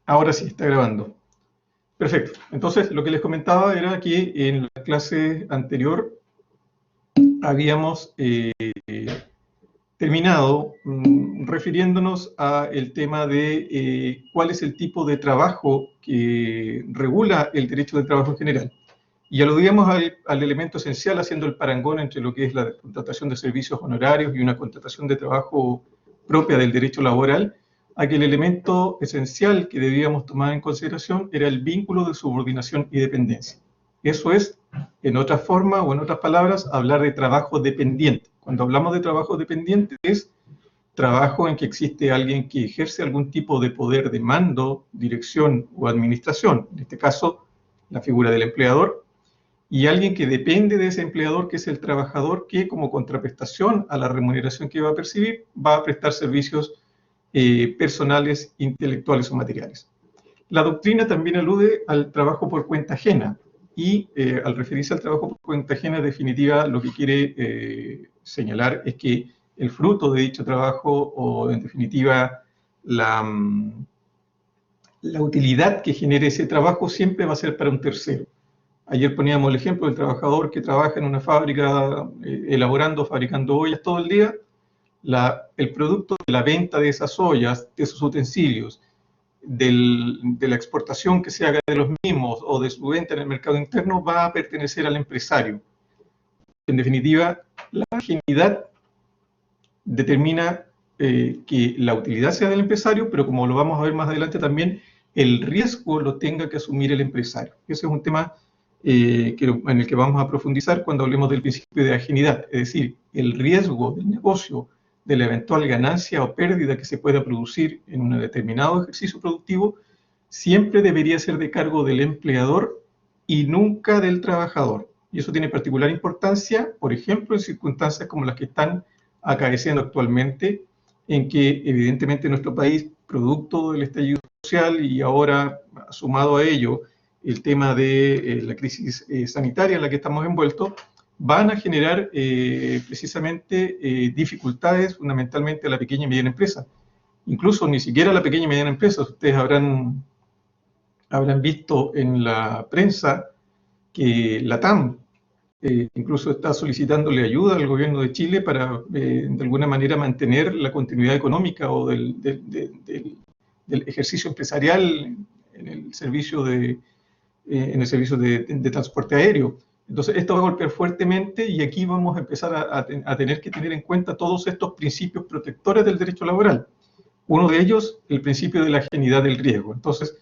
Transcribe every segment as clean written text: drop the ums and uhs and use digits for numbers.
Ahora sí, está grabando. Perfecto. Entonces, lo que les comentaba era que en la clase anterior habíamos terminado refiriéndonos al tema de cuál es el tipo de trabajo que regula el derecho de trabajo en general. Y aludíamos al elemento esencial haciendo el parangón entre lo que es la contratación de servicios honorarios y una contratación de trabajo propia del derecho laboral, a que el elemento esencial que debíamos tomar en consideración era el vínculo de subordinación y dependencia. Eso es, en otra forma o en otras palabras, hablar de trabajo dependiente. Cuando hablamos de trabajo dependiente es trabajo en que existe alguien que ejerce algún tipo de poder de mando, dirección o administración, en este caso la figura del empleador, y alguien que depende de ese empleador, que es el trabajador, que como contraprestación a la remuneración que va a percibir, va a prestar servicios personales, intelectuales o materiales. La doctrina también alude al trabajo por cuenta ajena, y al referirse al trabajo por cuenta ajena, en definitiva, lo que quiere señalar es que el fruto de dicho trabajo, o en definitiva, la utilidad que genere ese trabajo siempre va a ser para un tercero. Ayer poníamos el ejemplo del trabajador que trabaja en una fábrica elaborando, fabricando ollas todo el día. El producto de la venta de esas ollas, de esos utensilios, de la exportación que se haga de los mismos o de su venta en el mercado interno va a pertenecer al empresario. En definitiva, la ajenidad determina que la utilidad sea del empresario, pero como lo vamos a ver más adelante también, el riesgo lo tenga que asumir el empresario. Ese es un tema en el que vamos a profundizar cuando hablemos del principio de ajenidad, es decir, el riesgo del negocio, de la eventual ganancia o pérdida que se pueda producir en un determinado ejercicio productivo, siempre debería ser de cargo del empleador y nunca del trabajador. Y eso tiene particular importancia, por ejemplo, en circunstancias como las que están acaeciendo actualmente, en que evidentemente nuestro país, producto del estallido social y ahora sumado a ello el tema de la crisis sanitaria en la que estamos envueltos, van a generar precisamente dificultades fundamentalmente a la pequeña y mediana empresa. Incluso ni siquiera a la pequeña y mediana empresa. Ustedes habrán visto en la prensa que la TAM incluso está solicitándole ayuda al gobierno de Chile para, de alguna manera, mantener la continuidad económica o del ejercicio empresarial en el servicio de transporte aéreo. Entonces, esto va a golpear fuertemente y aquí vamos a empezar a tener que tener en cuenta todos estos principios protectores del derecho laboral. Uno de ellos, el principio de la ajenidad del riesgo. Entonces,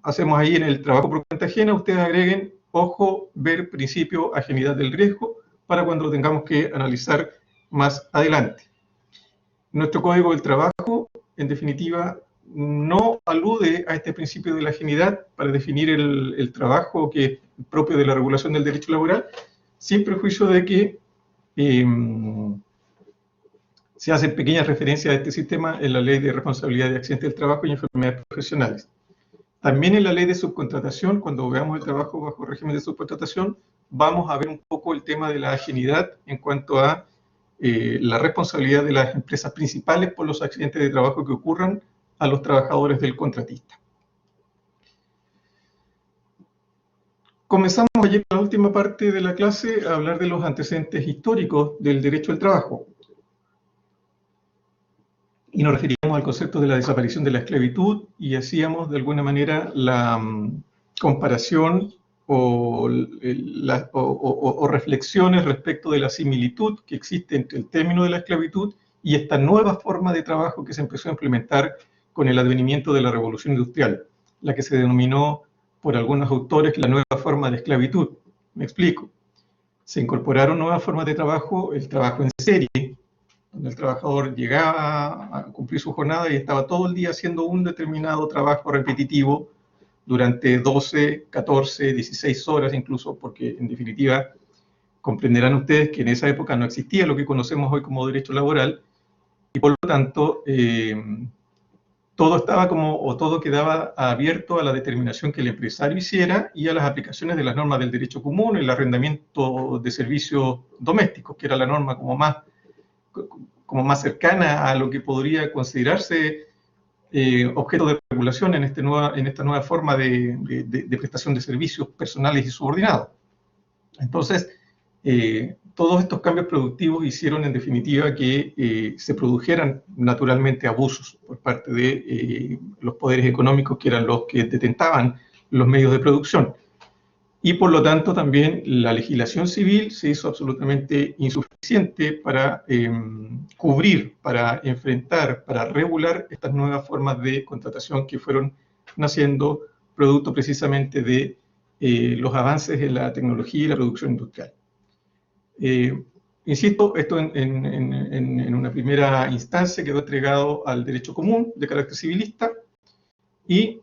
hacemos ahí en el trabajo por cuenta ajena, ustedes agreguen, ojo, ver principio, ajenidad del riesgo, para cuando lo tengamos que analizar más adelante. Nuestro Código del Trabajo, en definitiva, no alude a este principio de la ajenidad para definir el trabajo que es propio de la regulación del derecho laboral, sin prejuicio de que se hacen pequeñas referencias a este sistema en la Ley de Responsabilidad de Accidentes del Trabajo y Enfermedades Profesionales. También en la ley de subcontratación, cuando veamos el trabajo bajo régimen de subcontratación, vamos a ver un poco el tema de la ajenidad en cuanto a la responsabilidad de las empresas principales por los accidentes de trabajo que ocurran a los trabajadores del contratista. Comenzamos ayer en la última parte de la clase a hablar de los antecedentes históricos del derecho al trabajo. Y nos referíamos al concepto de la desaparición de la esclavitud y hacíamos de alguna manera la comparación o reflexiones respecto de la similitud que existe entre el término de la esclavitud y esta nueva forma de trabajo que se empezó a implementar con el advenimiento de la revolución industrial, la que se denominó por algunos autores la nueva forma de esclavitud. Me explico. Se incorporaron nuevas formas de trabajo, el trabajo en serie, donde el trabajador llegaba a cumplir su jornada y estaba todo el día haciendo un determinado trabajo repetitivo durante 12, 14, 16 horas incluso, porque en definitiva comprenderán ustedes que en esa época no existía lo que conocemos hoy como derecho laboral y por lo tanto todo estaba todo quedaba abierto a la determinación que el empresario hiciera y a las aplicaciones de las normas del derecho común, el arrendamiento de servicios domésticos, que era la norma como más cercana a lo que podría considerarse objeto de regulación en esta nueva forma de prestación de servicios personales y subordinados. Entonces, todos estos cambios productivos hicieron en definitiva que se produjeran naturalmente abusos por parte de los poderes económicos, que eran los que detentaban los medios de producción. Y por lo tanto también la legislación civil se hizo absolutamente insuficiente para cubrir, para enfrentar, para regular estas nuevas formas de contratación que fueron naciendo producto precisamente de los avances en la tecnología y la producción industrial. Insisto, esto en una primera instancia quedó entregado al derecho común de carácter civilista y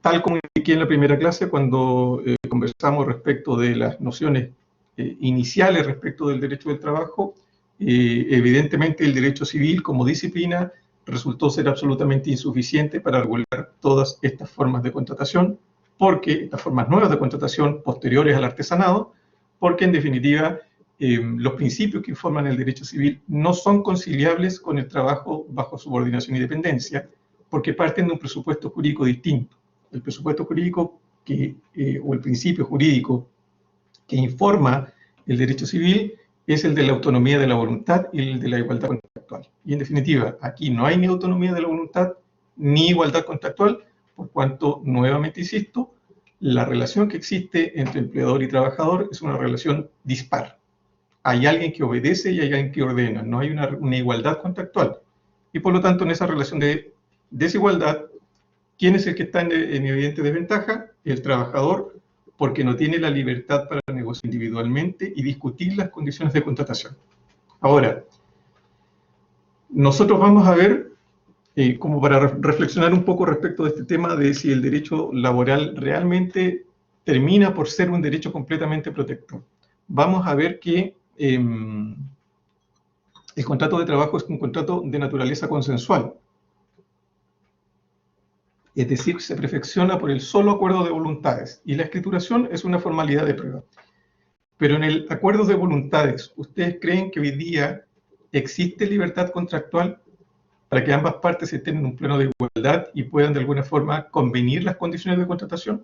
tal como indiqué en la primera clase cuando conversamos respecto de las nociones iniciales respecto del derecho del trabajo, evidentemente el derecho civil como disciplina resultó ser absolutamente insuficiente para regular todas estas formas de contratación, porque estas formas nuevas de contratación posteriores al artesanado, porque en definitiva los principios que informan el derecho civil no son conciliables con el trabajo bajo subordinación y dependencia, porque parten de un presupuesto jurídico distinto. El presupuesto jurídico o el principio jurídico que informa el derecho civil es el de la autonomía de la voluntad y el de la igualdad contractual. Y en definitiva, aquí no hay ni autonomía de la voluntad ni igualdad contractual, por cuanto, nuevamente insisto, la relación que existe entre empleador y trabajador es una relación dispar. Hay alguien que obedece y hay alguien que ordena, no hay una igualdad contractual. Y por lo tanto, en esa relación de desigualdad, ¿quién es el que está en evidente desventaja? El trabajador, porque no tiene la libertad para negociar individualmente y discutir las condiciones de contratación. Ahora, nosotros vamos a ver, como para reflexionar un poco respecto de este tema de si el derecho laboral realmente termina por ser un derecho completamente protector. Vamos a ver que el contrato de trabajo es un contrato de naturaleza consensual. Es decir, se perfecciona por el solo acuerdo de voluntades y la escrituración es una formalidad de prueba. Pero en el acuerdo de voluntades, ¿ustedes creen que hoy día existe libertad contractual para que ambas partes estén en un plano de igualdad y puedan de alguna forma convenir las condiciones de contratación?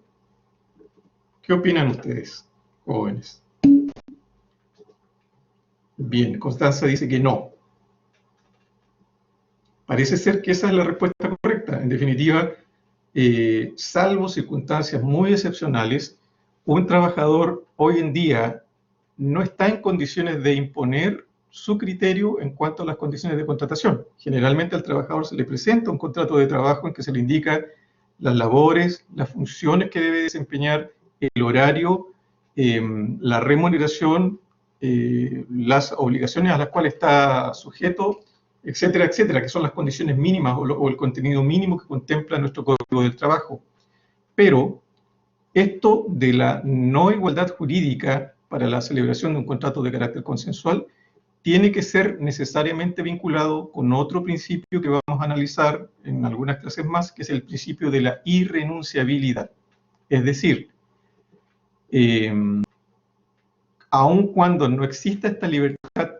¿Qué opinan ustedes, jóvenes? Bien, Constanza dice que no. Parece ser que esa es la respuesta correcta. En definitiva, salvo circunstancias muy excepcionales, un trabajador hoy en día no está en condiciones de imponer su criterio en cuanto a las condiciones de contratación. Generalmente al trabajador se le presenta un contrato de trabajo en que se le indica las labores, las funciones que debe desempeñar, el horario, la remuneración, las obligaciones a las cuales está sujeto, etcétera, etcétera, que son las condiciones mínimas o el contenido mínimo que contempla nuestro Código del Trabajo. Pero esto de la no igualdad jurídica para la celebración de un contrato de carácter consensual tiene que ser necesariamente vinculado con otro principio que vamos a analizar en algunas clases más, que es el principio de la irrenunciabilidad. Es decir, aun cuando no exista esta libertad,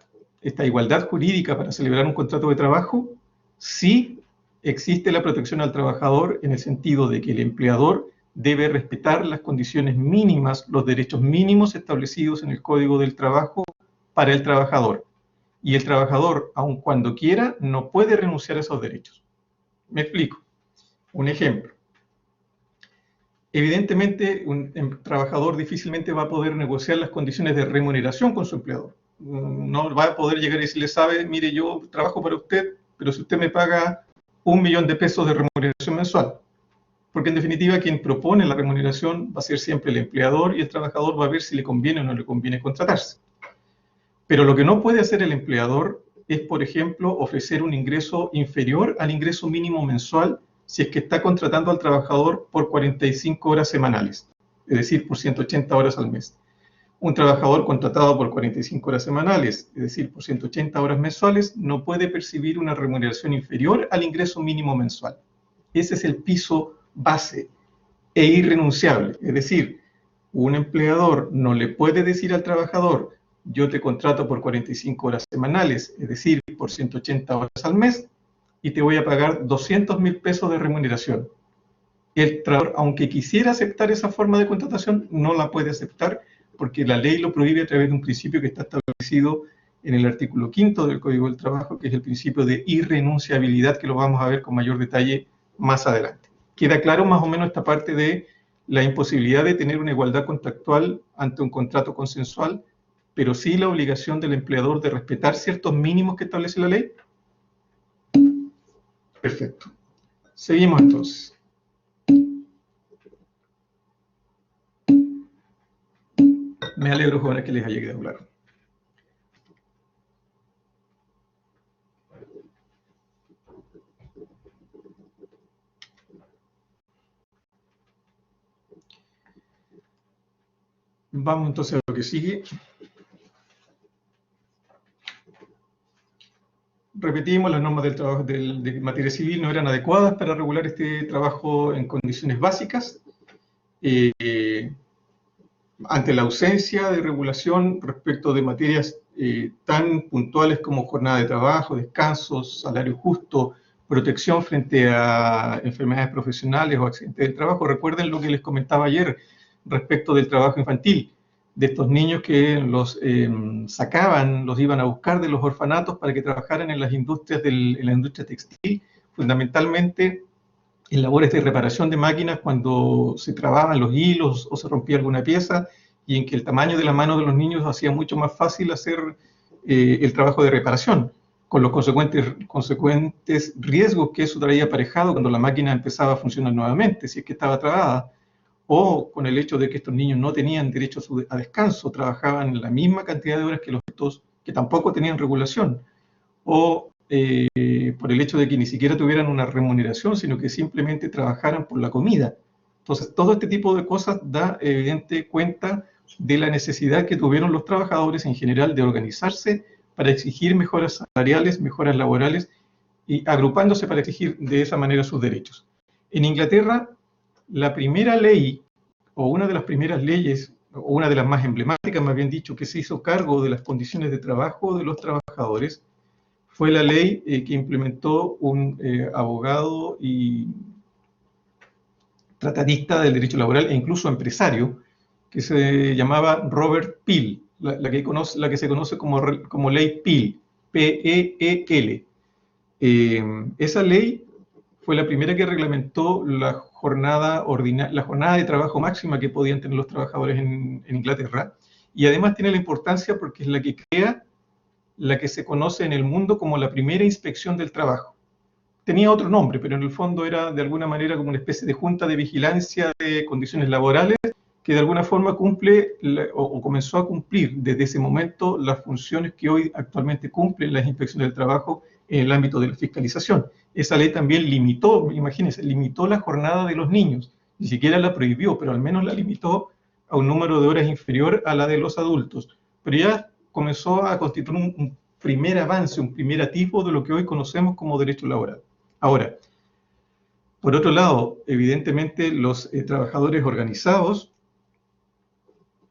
esta igualdad jurídica para celebrar un contrato de trabajo, sí existe la protección al trabajador en el sentido de que el empleador debe respetar las condiciones mínimas, los derechos mínimos establecidos en el Código del Trabajo para el trabajador. Y el trabajador, aun cuando quiera, no puede renunciar a esos derechos. Me explico. Un ejemplo. Evidentemente, un trabajador difícilmente va a poder negociar las condiciones de remuneración con su empleador. No va a poder llegar y decirle, sabe, mire, yo trabajo para usted, pero si usted me paga 1 millón de pesos de remuneración mensual. Porque en definitiva quien propone la remuneración va a ser siempre el empleador y el trabajador va a ver si le conviene o no le conviene contratarse. Pero lo que no puede hacer el empleador es, por ejemplo, ofrecer un ingreso inferior al ingreso mínimo mensual si es que está contratando al trabajador por 45 horas semanales, es decir, por 180 horas al mes. Un trabajador contratado por 45 horas semanales, es decir, por 180 horas mensuales, no puede percibir una remuneración inferior al ingreso mínimo mensual. Ese es el piso base e irrenunciable. Es decir, un empleador no le puede decir al trabajador, yo te contrato por 45 horas semanales, es decir, por 180 horas al mes, y te voy a pagar 200.000 pesos de remuneración. El trabajador, aunque quisiera aceptar esa forma de contratación, no la puede aceptar porque la ley lo prohíbe a través de un principio que está establecido en el artículo 5 del Código del Trabajo, que es el principio de irrenunciabilidad, que lo vamos a ver con mayor detalle más adelante. Queda claro más o menos esta parte de la imposibilidad de tener una igualdad contractual ante un contrato consensual, pero sí la obligación del empleador de respetar ciertos mínimos que establece la ley. Perfecto. Seguimos entonces. Me alegro, jóvenes, que les haya quedado claro. Vamos entonces a lo que sigue. Repetimos, las normas del trabajo de materia civil no eran adecuadas para regular este trabajo en condiciones básicas. Ante la ausencia de regulación respecto de materias tan puntuales como jornada de trabajo, descansos, salario justo, protección frente a enfermedades profesionales o accidentes de trabajo. Recuerden lo que les comentaba ayer respecto del trabajo infantil, de estos niños que los sacaban, los iban a buscar de los orfanatos para que trabajaran en las industrias, en la industria textil, fundamentalmente en labores de reparación de máquinas cuando se trababan los hilos o se rompía alguna pieza, y en que el tamaño de la mano de los niños hacía mucho más fácil hacer el trabajo de reparación, con los consecuentes riesgos que eso traía aparejado cuando la máquina empezaba a funcionar nuevamente, si es que estaba trabada, o con el hecho de que estos niños no tenían derecho a descanso, trabajaban la misma cantidad de horas que los adultos que tampoco tenían regulación, o por el hecho de que ni siquiera tuvieran una remuneración, sino que simplemente trabajaran por la comida. Entonces, todo este tipo de cosas da evidente cuenta de la necesidad que tuvieron los trabajadores en general de organizarse para exigir mejoras salariales, mejoras laborales, y agrupándose para exigir de esa manera sus derechos. En Inglaterra, la primera ley, o una de las primeras leyes, o una de las más emblemáticas, más bien dicho, que se hizo cargo de las condiciones de trabajo de los trabajadores, fue la ley que implementó un abogado y tratadista del derecho laboral e incluso empresario, que se llamaba Robert Peel, la que se conoce como ley Peel, P-E-E-L. Esa ley fue la primera que reglamentó la jornada de trabajo máxima que podían tener los trabajadores en Inglaterra, y además tiene la importancia porque es la que crea la que se conoce en el mundo como la primera inspección del trabajo. Tenía otro nombre, pero en el fondo era de alguna manera como una especie de junta de vigilancia de condiciones laborales que de alguna forma cumple o comenzó a cumplir desde ese momento las funciones que hoy actualmente cumplen las inspecciones del trabajo en el ámbito de la fiscalización. Esa ley también limitó, imagínense, limitó la jornada de los niños, ni siquiera la prohibió, pero al menos la limitó a un número de horas inferior a la de los adultos. Pero ya comenzó a constituir un primer avance, un primer atisbo de lo que hoy conocemos como derecho laboral. Ahora, por otro lado, evidentemente los trabajadores organizados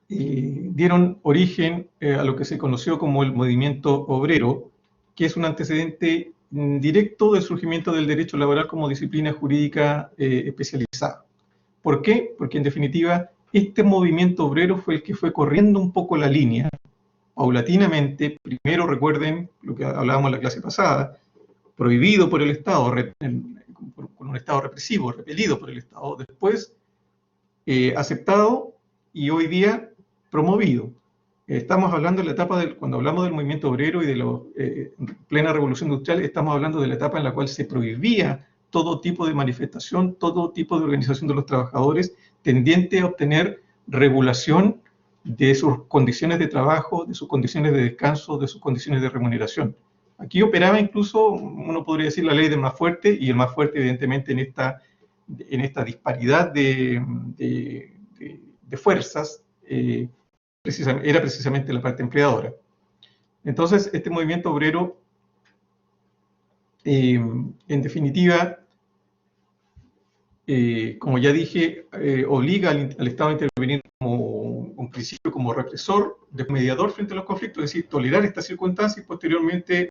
dieron origen a lo que se conoció como el movimiento obrero, que es un antecedente directo del surgimiento del derecho laboral como disciplina jurídica especializada. ¿Por qué? Porque en definitiva este movimiento obrero fue el que fue corriendo un poco la línea, paulatinamente. Primero recuerden lo que hablábamos en la clase pasada, prohibido por el Estado, con un Estado represivo, repelido por el Estado, después aceptado y hoy día promovido. Estamos hablando de la etapa, cuando hablamos del movimiento obrero y de la plena revolución industrial, estamos hablando de la etapa en la cual se prohibía todo tipo de manifestación, todo tipo de organización de los trabajadores tendiente a obtener regulación de sus condiciones de trabajo, de sus condiciones de descanso, de sus condiciones de remuneración. Aquí operaba incluso, uno podría decir, la ley del más fuerte, y el más fuerte evidentemente en esta disparidad de fuerzas era precisamente la parte empleadora. Entonces, este movimiento obrero, en definitiva, como ya dije, obliga al Estado a intervenir como un principio como represor, de mediador frente a los conflictos, es decir, tolerar estas circunstancias y posteriormente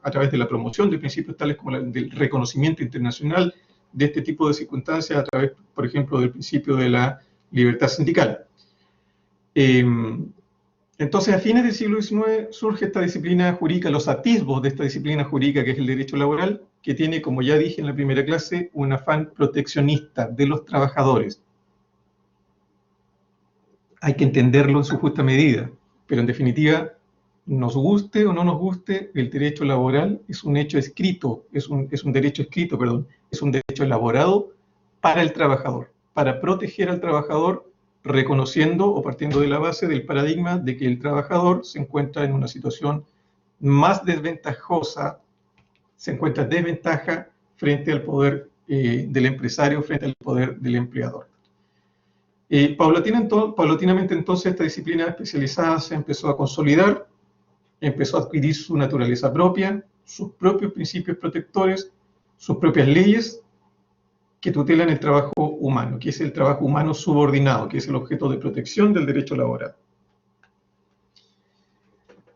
a través de la promoción de principios tales como del reconocimiento internacional de este tipo de circunstancias, a través, por ejemplo, del principio de la libertad sindical. Entonces, a fines del siglo XIX surge esta disciplina jurídica, los atisbos de esta disciplina jurídica que es el derecho laboral, que tiene, como ya dije en la primera clase, un afán proteccionista de los trabajadores. Hay que entenderlo en su justa medida, pero en definitiva, nos guste o no nos guste, el derecho laboral es un hecho escrito, es un derecho escrito, perdón, es un derecho elaborado para el trabajador, para proteger al trabajador, reconociendo o partiendo de la base del paradigma de que el trabajador se encuentra en una situación más desventajosa, se encuentra en desventaja frente al poder del empresario, frente al poder del empleador. Paulatinamente entonces esta disciplina especializada se empezó a consolidar, empezó a adquirir su naturaleza propia, sus propios principios protectores, sus propias leyes que tutelan el trabajo humano, que es el trabajo humano subordinado, que es el objeto de protección del derecho laboral.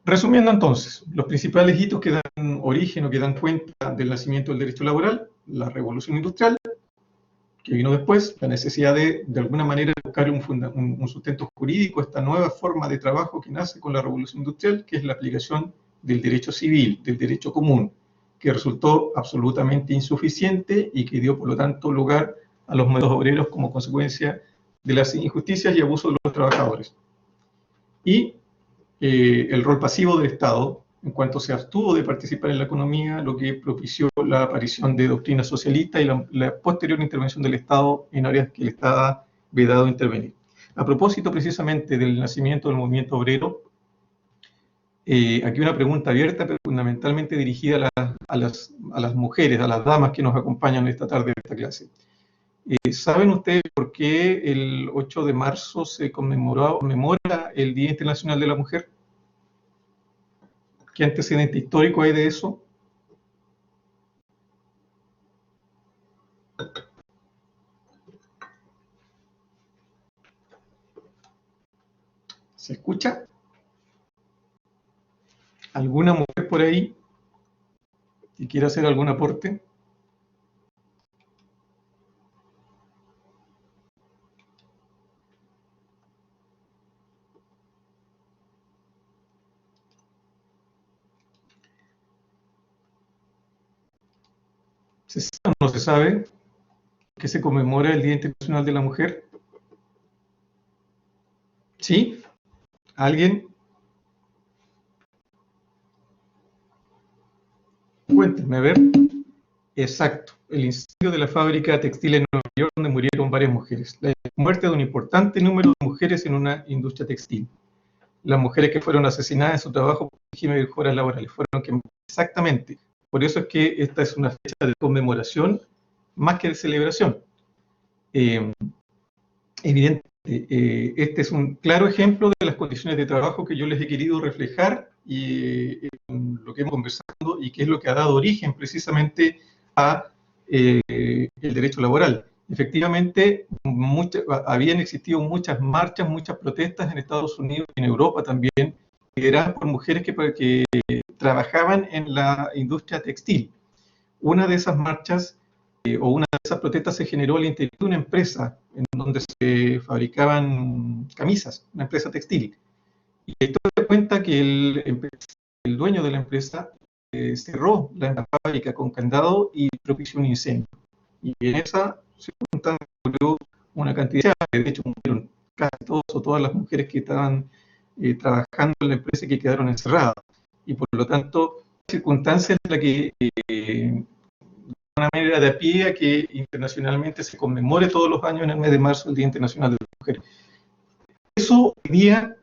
Resumiendo entonces, los principales hitos que dan origen o que dan cuenta del nacimiento del derecho laboral: la revolución industrial, que vino después, la necesidad de alguna manera buscar un sustento jurídico a esta nueva forma de trabajo que nace con la revolución industrial, que es la aplicación del derecho civil, del derecho común, que resultó absolutamente insuficiente y que dio, por lo tanto, lugar a los modelos obreros como consecuencia de las injusticias y abusos de los trabajadores. Y el rol pasivo del Estado, en cuanto se abstuvo de participar en la economía, lo que propició la aparición de doctrinas socialistas y la posterior intervención del Estado en áreas que le estaba vedado intervenir. A propósito precisamente del nacimiento del movimiento obrero, aquí una pregunta abierta, pero fundamentalmente dirigida a las mujeres, a las damas que nos acompañan esta tarde en esta clase. ¿Saben ustedes por qué el 8 de marzo se conmemora el Día Internacional de la Mujer? ¿Qué antecedente histórico hay de eso? ¿Se escucha? ¿Alguna mujer por ahí que quiera hacer algún aporte? ¿Se sabe o no se sabe que se conmemora el Día Internacional de la Mujer? ¿Sí? ¿Alguien? Cuéntenme, a ver. Exacto, el incendio de la fábrica textil en Nueva York, donde murieron varias mujeres. La muerte de un importante número de mujeres en una industria textil. Las mujeres que fueron asesinadas en su trabajo por régimen de mejoras laborales fueron quemadas. Exactamente. Por eso es que esta es una fecha de conmemoración más que de celebración. Evidentemente, este es un claro ejemplo de las condiciones de trabajo que yo les he querido reflejar y lo que hemos conversado y que es lo que ha dado origen precisamente a el derecho laboral. Efectivamente, habían existido muchas marchas, muchas protestas en Estados Unidos y en Europa también, lideradas por mujeres que trabajaban en la industria textil. Una de esas marchas o una de esas protestas se generó al interior de una empresa en donde se fabricaban camisas, una empresa textil. Y esto se cuenta que el dueño de la empresa cerró la fábrica con candado y propició un incendio. Y en esa circunstancia murió una cantidad, de hecho murieron casi todos o todas las mujeres que estaban trabajando en la empresa y que quedaron encerradas. Y por lo tanto, circunstancia en la que una manera de a pie a que internacionalmente se conmemore todos los años en el mes de marzo el Día Internacional de la Mujer. Eso hoy día,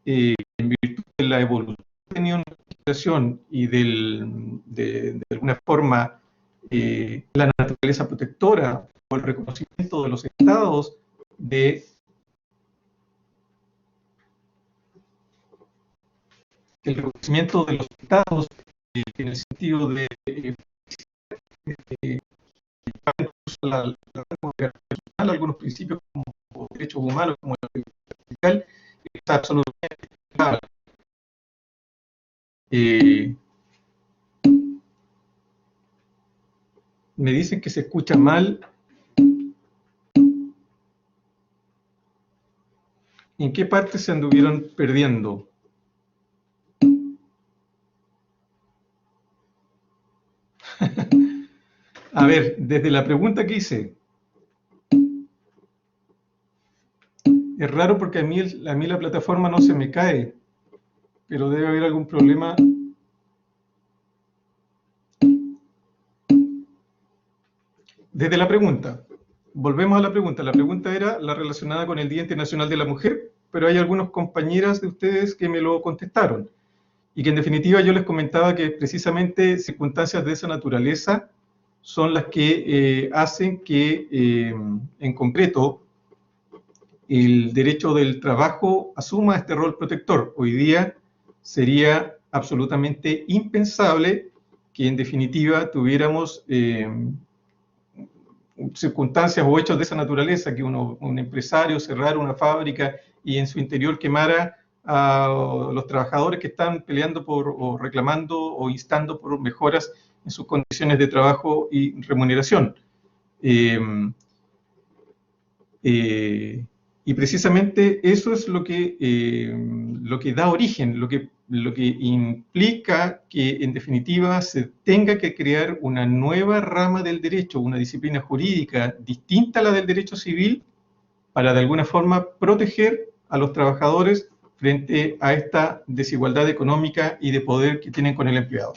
en virtud de la evolución que ha tenido en la legislación y de alguna forma la naturaleza protectora o el reconocimiento de los estados el reconocimiento de los estados en el sentido de la personal, algunos principios como derechos humanos, como la libertad sindical, está absolutamente claro. que se escucha mal. ¿En qué parte se anduvieron perdiendo? A ver, desde la pregunta que hice. Es raro porque a mí la plataforma no se me cae, pero debe haber algún problema. Desde la pregunta, volvemos a la pregunta. La pregunta era la relacionada con el Día Internacional de la Mujer, pero hay algunas compañeras de ustedes que me lo contestaron. Y que en definitiva yo les comentaba que precisamente circunstancias de esa naturaleza son las que hacen que, en concreto, el derecho del trabajo asuma este rol protector. Hoy día sería absolutamente impensable que en definitiva tuviéramos circunstancias o hechos de esa naturaleza, que un empresario cerrara una fábrica y en su interior quemara a los trabajadores que están peleando por, o reclamando o instando por mejoras en sus condiciones de trabajo y remuneración. Y precisamente eso es lo que da origen, lo que implica que en definitiva se tenga que crear una nueva rama del derecho, una disciplina jurídica distinta a la del derecho civil, para de alguna forma proteger a los trabajadores frente a esta desigualdad económica y de poder que tienen con el empleado.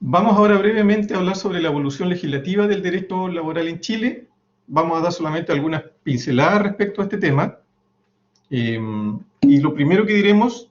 Vamos ahora brevemente a hablar sobre la evolución legislativa del derecho laboral en Chile. Vamos a dar solamente algunas pinceladas respecto a este tema. Y lo primero que diremos...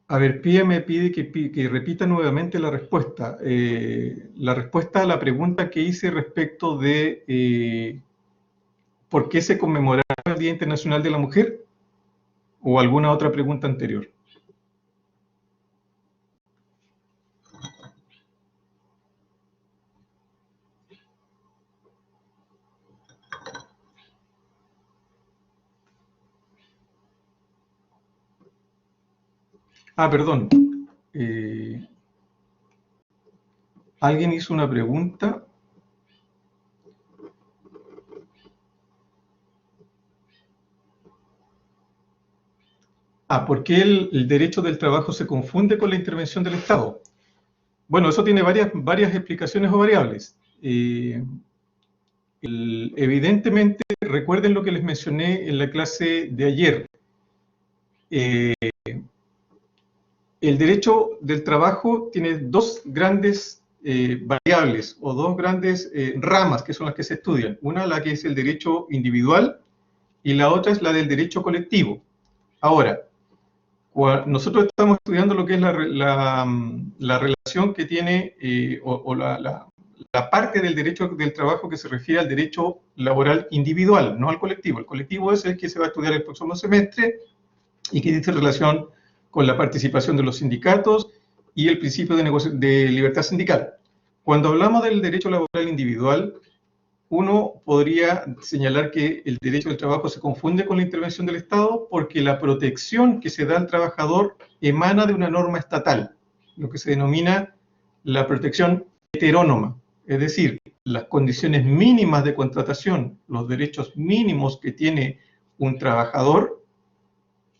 A ver, Pía me pide que repita nuevamente la respuesta. La respuesta a la pregunta que hice respecto de por qué se conmemoraba el Día Internacional de la Mujer, o alguna otra pregunta anterior. Ah, perdón. Alguien hizo una pregunta. ¿Por qué el derecho del trabajo se confunde con la intervención del Estado? Bueno, eso tiene varias explicaciones o variables. Evidentemente, recuerden lo que les mencioné en la clase de ayer. El derecho del trabajo tiene dos grandes variables o dos grandes ramas que son las que se estudian. Una, la que es el derecho individual, y la otra es la del derecho colectivo. Ahora, nosotros estamos estudiando lo que es la relación que tiene o la parte del derecho del trabajo que se refiere al derecho laboral individual, no al colectivo. El colectivo es el que se va a estudiar el próximo semestre y que dice relación con la participación de los sindicatos y el principio de libertad sindical. Cuando hablamos del derecho laboral individual, uno podría señalar que el derecho del trabajo se confunde con la intervención del Estado porque la protección que se da al trabajador emana de una norma estatal, lo que se denomina la protección heterónoma, es decir, las condiciones mínimas de contratación, los derechos mínimos que tiene un trabajador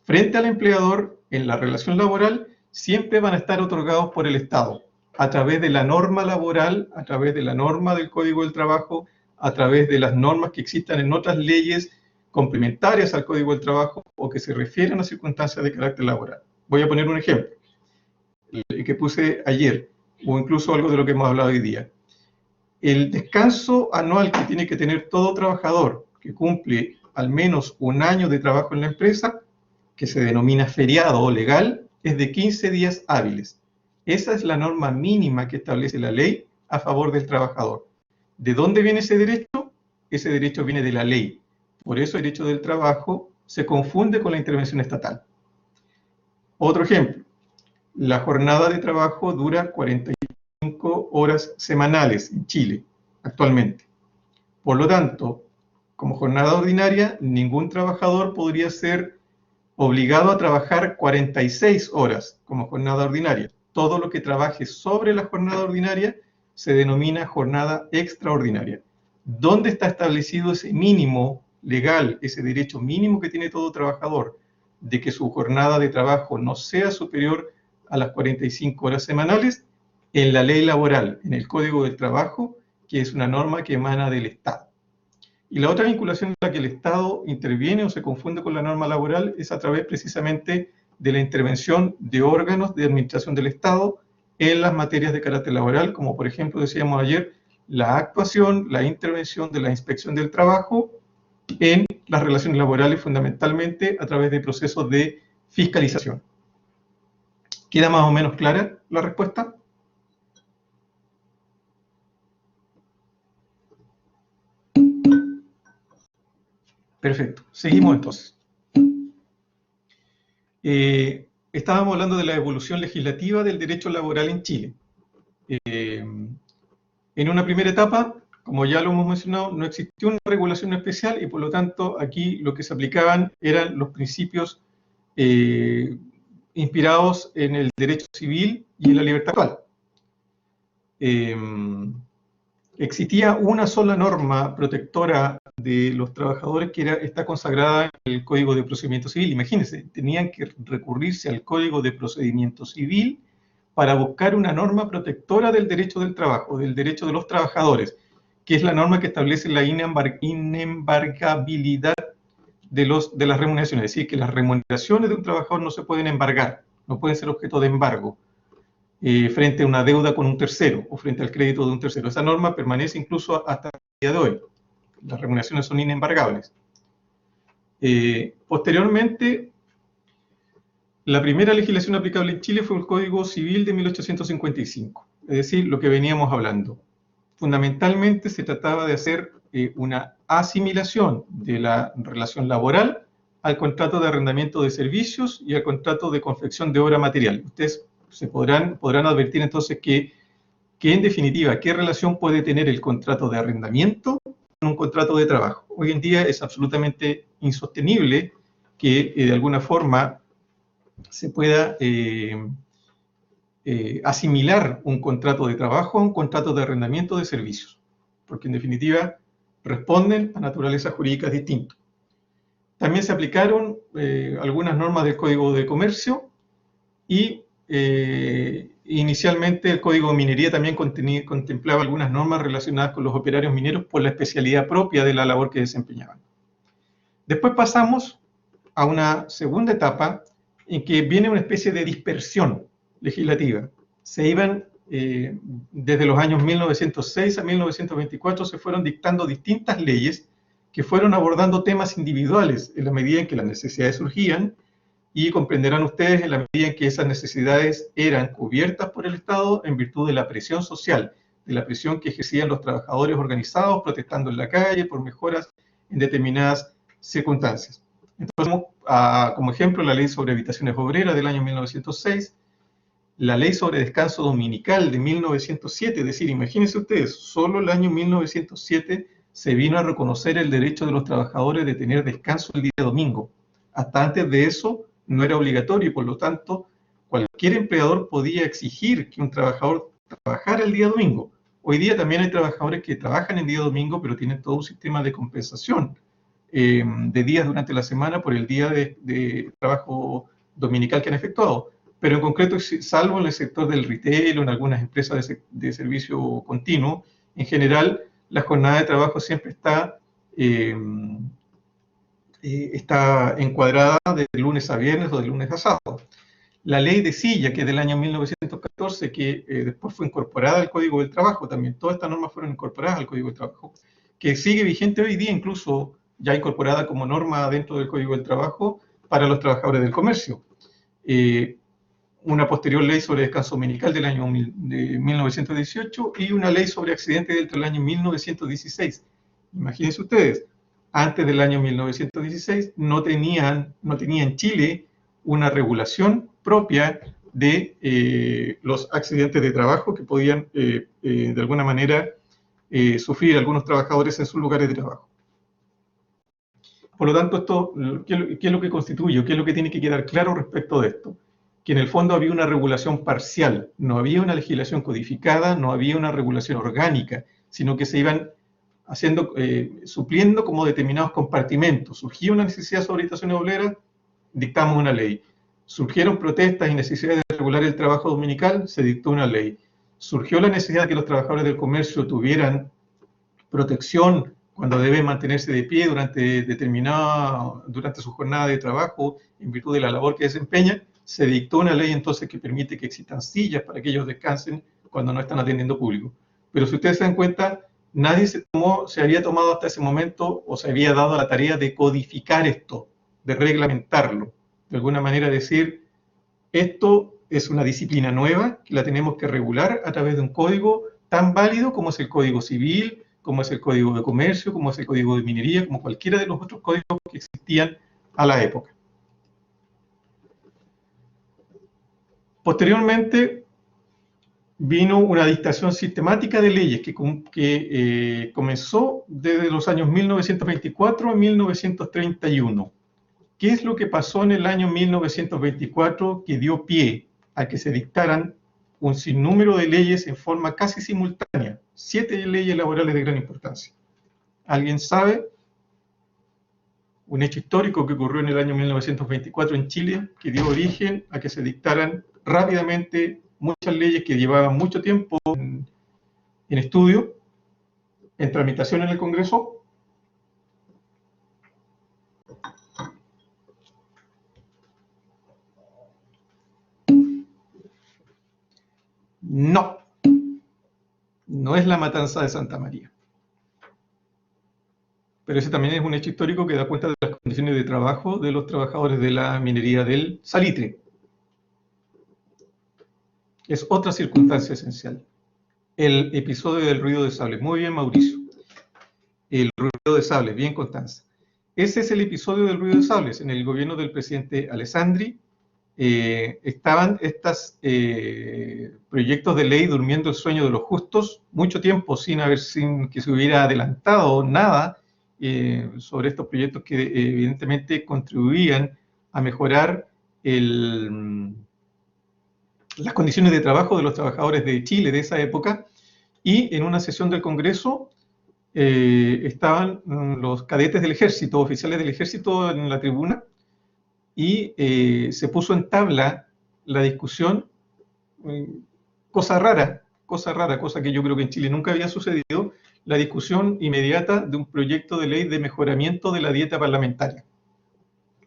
frente al empleador en la relación laboral siempre van a estar otorgados por el Estado, a través de la norma laboral, a través de la norma del Código del Trabajo, a través de las normas que existan en otras leyes complementarias al Código del Trabajo o que se refieren a circunstancias de carácter laboral. Voy a poner un ejemplo, el que puse ayer, o incluso algo de lo que hemos hablado hoy día. El descanso anual que tiene que tener todo trabajador que cumple al menos un año de trabajo en la empresa, que se denomina feriado o legal, es de 15 días hábiles. Esa es la norma mínima que establece la ley a favor del trabajador. ¿De dónde viene ese derecho? Ese derecho viene de la ley. Por eso el derecho del trabajo se confunde con la intervención estatal. Otro ejemplo, la jornada de trabajo dura 45 horas semanales en Chile, actualmente. Por lo tanto, como jornada ordinaria, ningún trabajador podría ser obligado a trabajar 46 horas como jornada ordinaria. Todo lo que trabaje sobre la jornada ordinaria se denomina jornada extraordinaria. ¿Dónde está establecido ese mínimo legal, ese derecho mínimo que tiene todo trabajador, de que su jornada de trabajo no sea superior a las 45 horas semanales? En la ley laboral, en el Código del Trabajo, que es una norma que emana del Estado. Y la otra vinculación en la que el Estado interviene o se confunde con la norma laboral es a través precisamente de la intervención de órganos de administración del Estado en las materias de carácter laboral, como por ejemplo decíamos ayer, la actuación, la intervención de la inspección del trabajo en las relaciones laborales fundamentalmente a través de procesos de fiscalización. ¿Queda más o menos clara la respuesta? Perfecto, seguimos entonces. Estábamos hablando de la evolución legislativa del derecho laboral en Chile. En una primera etapa, como ya lo hemos mencionado, no existió una regulación especial y por lo tanto aquí lo que se aplicaban eran los principios inspirados en el derecho civil y en la libertad actual. Existía una sola norma protectora de los trabajadores que está consagrada en el Código de Procedimiento Civil. Imagínense, tenían que recurrirse al Código de Procedimiento Civil para buscar una norma protectora del derecho del trabajo, del derecho de los trabajadores, que es la norma que establece la inembargabilidad de las remuneraciones. Es decir, que las remuneraciones de un trabajador no se pueden embargar, no pueden ser objeto de embargo frente a una deuda con un tercero o frente al crédito de un tercero. Esa norma permanece incluso hasta el día de hoy. Las remuneraciones son inembargables. Posteriormente, la primera legislación aplicable en Chile fue el Código Civil de 1855, es decir, lo que veníamos hablando. Fundamentalmente se trataba de hacer una asimilación de la relación laboral al contrato de arrendamiento de servicios y al contrato de confección de obra material. Ustedes podrán advertir entonces que en definitiva, ¿qué relación puede tener el contrato de arrendamiento con un contrato de trabajo? Hoy en día es absolutamente insostenible que de alguna forma se pueda asimilar un contrato de trabajo a un contrato de arrendamiento de servicios, porque en definitiva responden a naturalezas jurídicas distintas. También se aplicaron algunas normas del Código de Comercio y inicialmente el Código de Minería también contemplaba algunas normas relacionadas con los operarios mineros por la especialidad propia de la labor que desempeñaban. Después pasamos a una segunda etapa en que viene una especie de dispersión legislativa. Se iban, desde los años 1906 a 1924, se fueron dictando distintas leyes que fueron abordando temas individuales en la medida en que las necesidades surgían, y comprenderán ustedes en la medida en que esas necesidades eran cubiertas por el Estado en virtud de la presión social, de la presión que ejercían los trabajadores organizados protestando en la calle por mejoras en determinadas circunstancias. Entonces, como ejemplo, la Ley sobre Habitaciones Obreras del año 1906, la Ley sobre Descanso Dominical de 1907, es decir, imagínense ustedes, solo el año 1907 se vino a reconocer el derecho de los trabajadores de tener descanso el día domingo. Hasta antes de eso no era obligatorio y por lo tanto cualquier empleador podía exigir que un trabajador trabajara el día domingo. Hoy día también hay trabajadores que trabajan el día domingo, pero tienen todo un sistema de compensación de días durante la semana por el día de trabajo dominical que han efectuado. Pero en concreto, salvo en el sector del retail o en algunas empresas de servicio continuo, en general la jornada de trabajo siempre está encuadrada de lunes a viernes o de lunes a sábado. La ley de silla, que es del año 1914, que después fue incorporada al Código del Trabajo, también todas estas normas fueron incorporadas al Código del Trabajo, que sigue vigente hoy día, incluso ya incorporada como norma dentro del Código del Trabajo para los trabajadores del comercio. una posterior ley sobre descanso dominical del año de 1918 y una ley sobre accidentes del año 1916. Imagínense ustedes, antes del año 1916 no tenía en Chile una regulación propia de los accidentes de trabajo que podían de alguna manera sufrir algunos trabajadores en sus lugares de trabajo. Por lo tanto, esto, ¿qué es lo que constituye? ¿Qué es lo que tiene que quedar claro respecto de esto? Que en el fondo había una regulación parcial, no había una legislación codificada, no había una regulación orgánica, sino que se iban haciendo, supliendo como determinados compartimentos. Surgía una necesidad sobre estaciones obreras, dictamos una ley. Surgieron protestas y necesidades de regular el trabajo dominical, se dictó una ley. Surgió la necesidad de que los trabajadores del comercio tuvieran protección cuando deben mantenerse de pie durante su jornada de trabajo, en virtud de la labor que desempeñan, se dictó una ley entonces que permite que existan sillas para que ellos descansen cuando no están atendiendo público. Pero si ustedes se dan cuenta, nadie se había tomado hasta ese momento o se había dado la tarea de codificar esto, de reglamentarlo. De alguna manera decir, esto es una disciplina nueva que la tenemos que regular a través de un código tan válido como es el Código Civil, como es el Código de Comercio, como es el Código de Minería, como cualquiera de los otros códigos que existían a la época. Posteriormente vino una dictación sistemática de leyes que comenzó desde los años 1924 a 1931. ¿Qué es lo que pasó en el año 1924 que dio pie a que se dictaran un sinnúmero de leyes en forma casi simultánea? 7 leyes laborales de gran importancia. ¿Alguien sabe? Un hecho histórico que ocurrió en el año 1924 en Chile, que dio origen a que se dictaran rápidamente muchas leyes que llevaban mucho tiempo en estudio, en tramitación en el Congreso. No, no es la matanza de Santa María. Pero ese también es un hecho histórico que da cuenta de las condiciones de trabajo de los trabajadores de la minería del salitre. Es otra circunstancia esencial. El episodio del ruido de sable. Muy bien, Mauricio. El ruido de sable, bien, Constanza. Ese es el episodio del ruido de sables. En el gobierno del presidente Alessandri estaban estos proyectos de ley durmiendo el sueño de los justos mucho tiempo sin que se hubiera adelantado nada sobre estos proyectos que evidentemente contribuían a mejorar las condiciones de trabajo de los trabajadores de Chile de esa época. Y en una sesión del Congreso estaban los cadetes del ejército, oficiales del ejército en la tribuna, y se puso en tabla la discusión, cosa rara, cosa que yo creo que en Chile nunca había sucedido, la discusión inmediata de un proyecto de ley de mejoramiento de la dieta parlamentaria.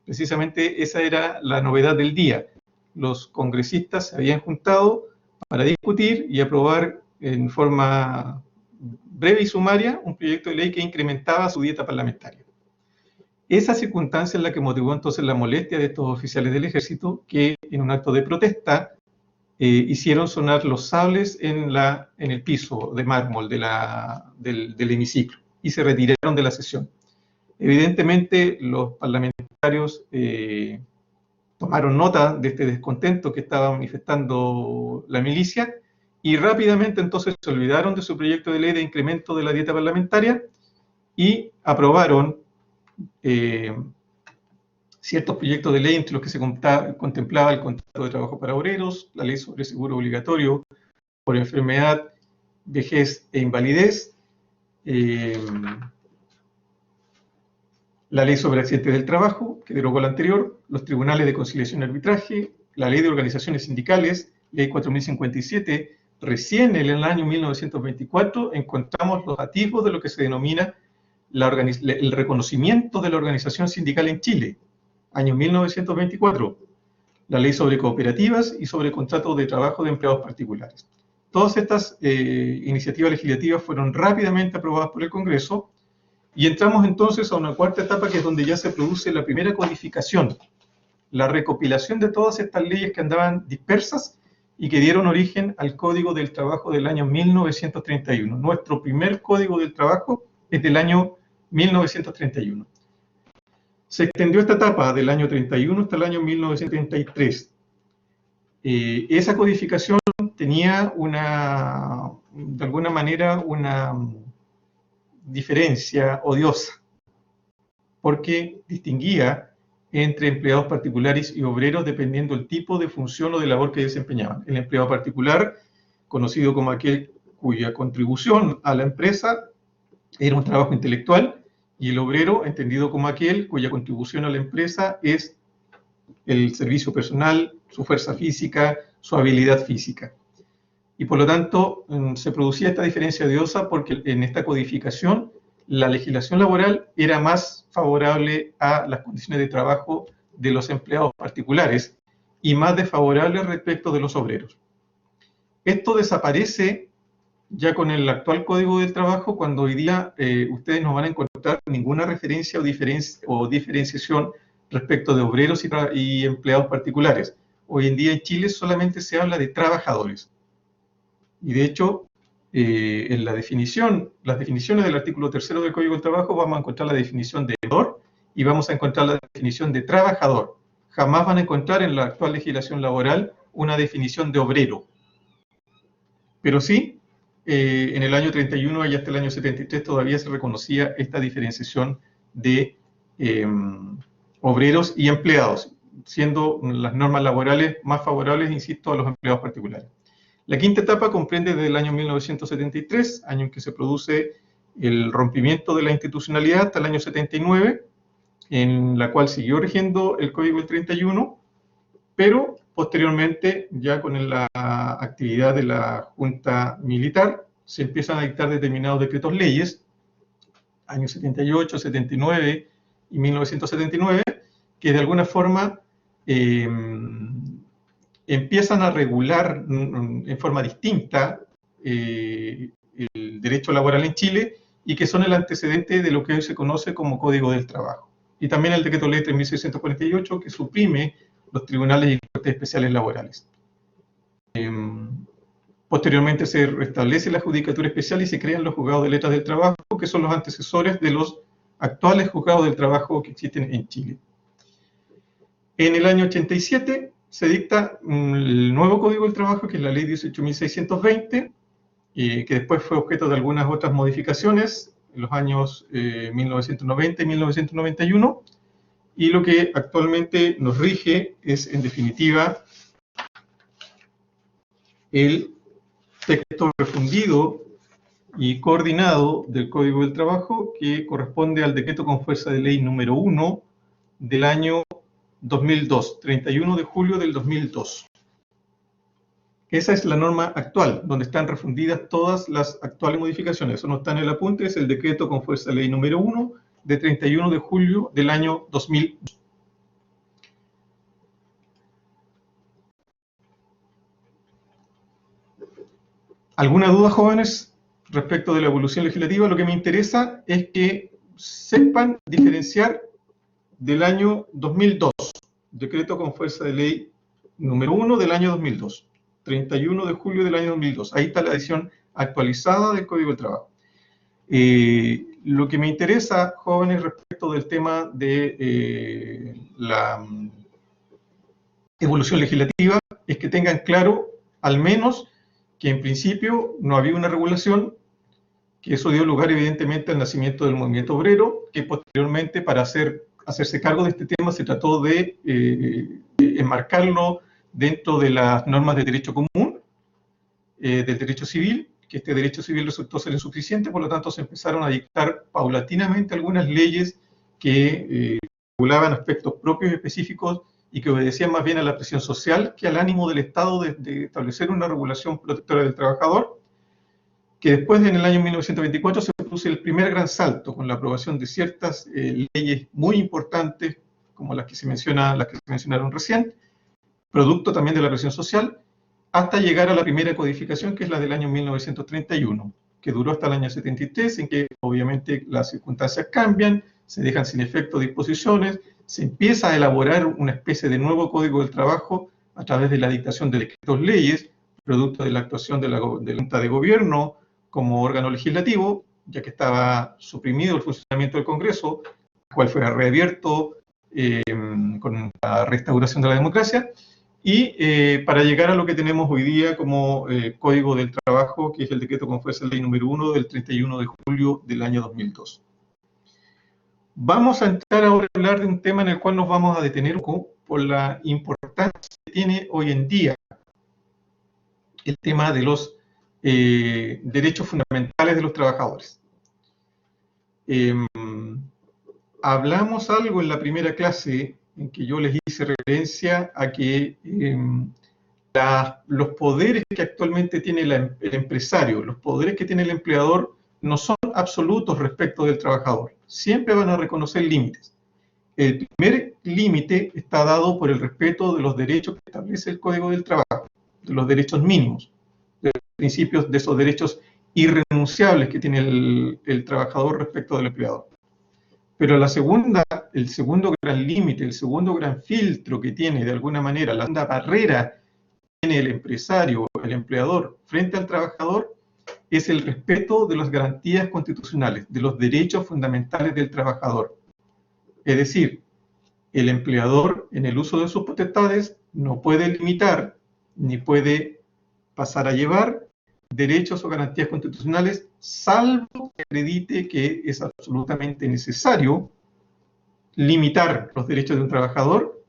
Precisamente esa era la novedad del día. Los congresistas se habían juntado para discutir y aprobar en forma breve y sumaria un proyecto de ley que incrementaba su dieta parlamentaria. Esa circunstancia es la que motivó entonces la molestia de estos oficiales del ejército que en un acto de protesta hicieron sonar los sables en el piso de mármol del hemiciclo y se retiraron de la sesión. Evidentemente los parlamentarios tomaron nota de este descontento que estaba manifestando la milicia y rápidamente entonces se olvidaron de su proyecto de ley de incremento de la dieta parlamentaria y aprobaron ciertos proyectos de ley entre los que se contemplaba el contrato de trabajo para obreros, la ley sobre seguro obligatorio por enfermedad, vejez e invalidez, la ley sobre accidentes del trabajo, que derogó la anterior, los tribunales de conciliación y arbitraje, la ley de organizaciones sindicales, ley 4057. Recién en el año 1924 encontramos los atisbos de lo que se denomina el reconocimiento de la organización sindical en Chile, año 1924, la ley sobre cooperativas y sobre contratos de trabajo de empleados particulares. Todas estas iniciativas legislativas fueron rápidamente aprobadas por el Congreso y entramos entonces a una cuarta etapa que es donde ya se produce la primera codificación. la recopilación de todas estas leyes que andaban dispersas y que dieron origen al Código del Trabajo del año 1931. Nuestro primer Código del Trabajo es del año 1931. Se extendió esta etapa del año 31 hasta el año 1933. Esa codificación tenía de alguna manera una diferencia odiosa, porque distinguía entre empleados particulares y obreros dependiendo del tipo de función o de labor que desempeñaban. El empleado particular, conocido como aquel cuya contribución a la empresa era un trabajo intelectual, y el obrero, entendido como aquel cuya contribución a la empresa es el servicio personal, su fuerza física, su habilidad física. Y por lo tanto, se producía esta diferencia odiosa porque en esta codificación la legislación laboral era más favorable a las condiciones de trabajo de los empleados particulares y más desfavorable respecto de los obreros. Esto desaparece ya con el actual Código del Trabajo, cuando hoy día ustedes no van a encontrar ninguna referencia o diferenciación respecto de obreros y empleados particulares. Hoy en día en Chile solamente se habla de trabajadores. Y de hecho, en las definiciones del artículo 3 del Código del Trabajo vamos a encontrar la definición de empleador y vamos a encontrar la definición de trabajador. Jamás van a encontrar en la actual legislación laboral una definición de obrero. Pero sí, en el año 31 y hasta el año 73 todavía se reconocía esta diferenciación de obreros y empleados, siendo las normas laborales más favorables, insisto, a los empleados particulares. La quinta etapa comprende desde el año 1973, año en que se produce el rompimiento de la institucionalidad, hasta el año 79, en la cual siguió rigiendo el Código del 31, pero posteriormente, ya con la actividad de la Junta Militar, se empiezan a dictar determinados decretos leyes, años 78, 79 y 1979, que de alguna forma empiezan a regular en forma distinta el derecho laboral en Chile y que son el antecedente de lo que hoy se conoce como Código del Trabajo. Y también el decreto ley 3648, que suprime los tribunales y cortes especiales laborales. Posteriormente se restablece la judicatura especial y se crean los juzgados de letras del trabajo, que son los antecesores de los actuales juzgados del trabajo que existen en Chile. En el año 87 se dicta el nuevo Código del Trabajo, que es la ley 18.620, que después fue objeto de algunas otras modificaciones en los años 1990 y 1991, y lo que actualmente nos rige es, en definitiva, el texto refundido y coordinado del Código del Trabajo, que corresponde al decreto con fuerza de ley número 1 del año 2002, 31 de julio del 2002. Esa es la norma actual, donde están refundidas todas las actuales modificaciones. Eso no está en el apunte, es el decreto con fuerza de ley número 1 de 31 de julio del año 2002. ¿Alguna duda, jóvenes, respecto de la evolución legislativa? Lo que me interesa es que sepan diferenciar del año 2002, decreto con fuerza de ley número 1 del año 2002, 31 de julio del año 2002. Ahí está la edición actualizada del Código del Trabajo. Lo que me interesa, jóvenes, respecto del tema de la evolución legislativa, es que tengan claro, al menos, que en principio no había una regulación, que eso dio lugar evidentemente al nacimiento del movimiento obrero, que posteriormente para hacerse cargo de este tema se trató de enmarcarlo dentro de las normas de derecho común, del derecho civil, que este derecho civil resultó ser insuficiente, por lo tanto se empezaron a dictar paulatinamente algunas leyes que regulaban aspectos propios y específicos y que obedecían más bien a la presión social que al ánimo del Estado de establecer una regulación protectora del trabajador, que después, en el año 1924, se produce el primer gran salto con la aprobación de ciertas leyes muy importantes, como las que se mencionaron recién, producto también de la presión social, hasta llegar a la primera codificación, que es la del año 1931, que duró hasta el año 73, en que obviamente las circunstancias cambian, se dejan sin efecto disposiciones, se empieza a elaborar una especie de nuevo Código del Trabajo a través de la dictación de decretos leyes, producto de la actuación de la Junta de Gobierno como órgano legislativo, ya que estaba suprimido el funcionamiento del Congreso, el cual fue reabierto con la restauración de la democracia, y para llegar a lo que tenemos hoy día como Código del Trabajo, que es el decreto con fuerza de ley número 1 del 31 de julio del año 2002. Vamos a entrar ahora a hablar de un tema en el cual nos vamos a detener por la importancia que tiene hoy en día el tema de los derechos fundamentales de los trabajadores. Hablamos algo en la primera clase en que yo les hice referencia a que los poderes que actualmente tiene el empresario, los poderes que tiene el empleador, no son absolutos respecto del trabajador. Siempre van a reconocer límites. El primer límite está dado por el respeto de los derechos que establece el Código del Trabajo, de los derechos mínimos, de los principios de esos derechos irrenunciables que tiene el trabajador respecto del empleador. Pero el segundo gran límite, el segundo gran filtro que tiene de alguna manera, la segunda barrera que tiene el empresario, el empleador frente al trabajador, es el respeto de las garantías constitucionales, de los derechos fundamentales del trabajador. Es decir, el empleador en el uso de sus potestades no puede limitar ni puede pasar a llevar derechos o garantías constitucionales, salvo que acredite que es absolutamente necesario limitar los derechos de un trabajador,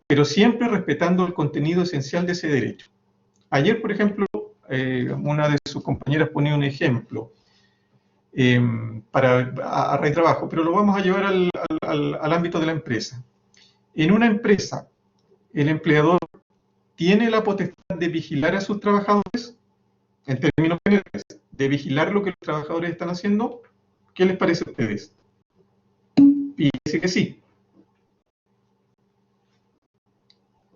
pero siempre respetando el contenido esencial de ese derecho. Ayer, por ejemplo, una de sus compañeras ponía un ejemplo a raíz de trabajo, pero lo vamos a llevar al ámbito de la empresa. En una empresa, el empleador tiene la potestad de vigilar a sus trabajadores, en términos generales, de vigilar lo que los trabajadores están haciendo. ¿Qué les parece a ustedes? Fíjense que sí.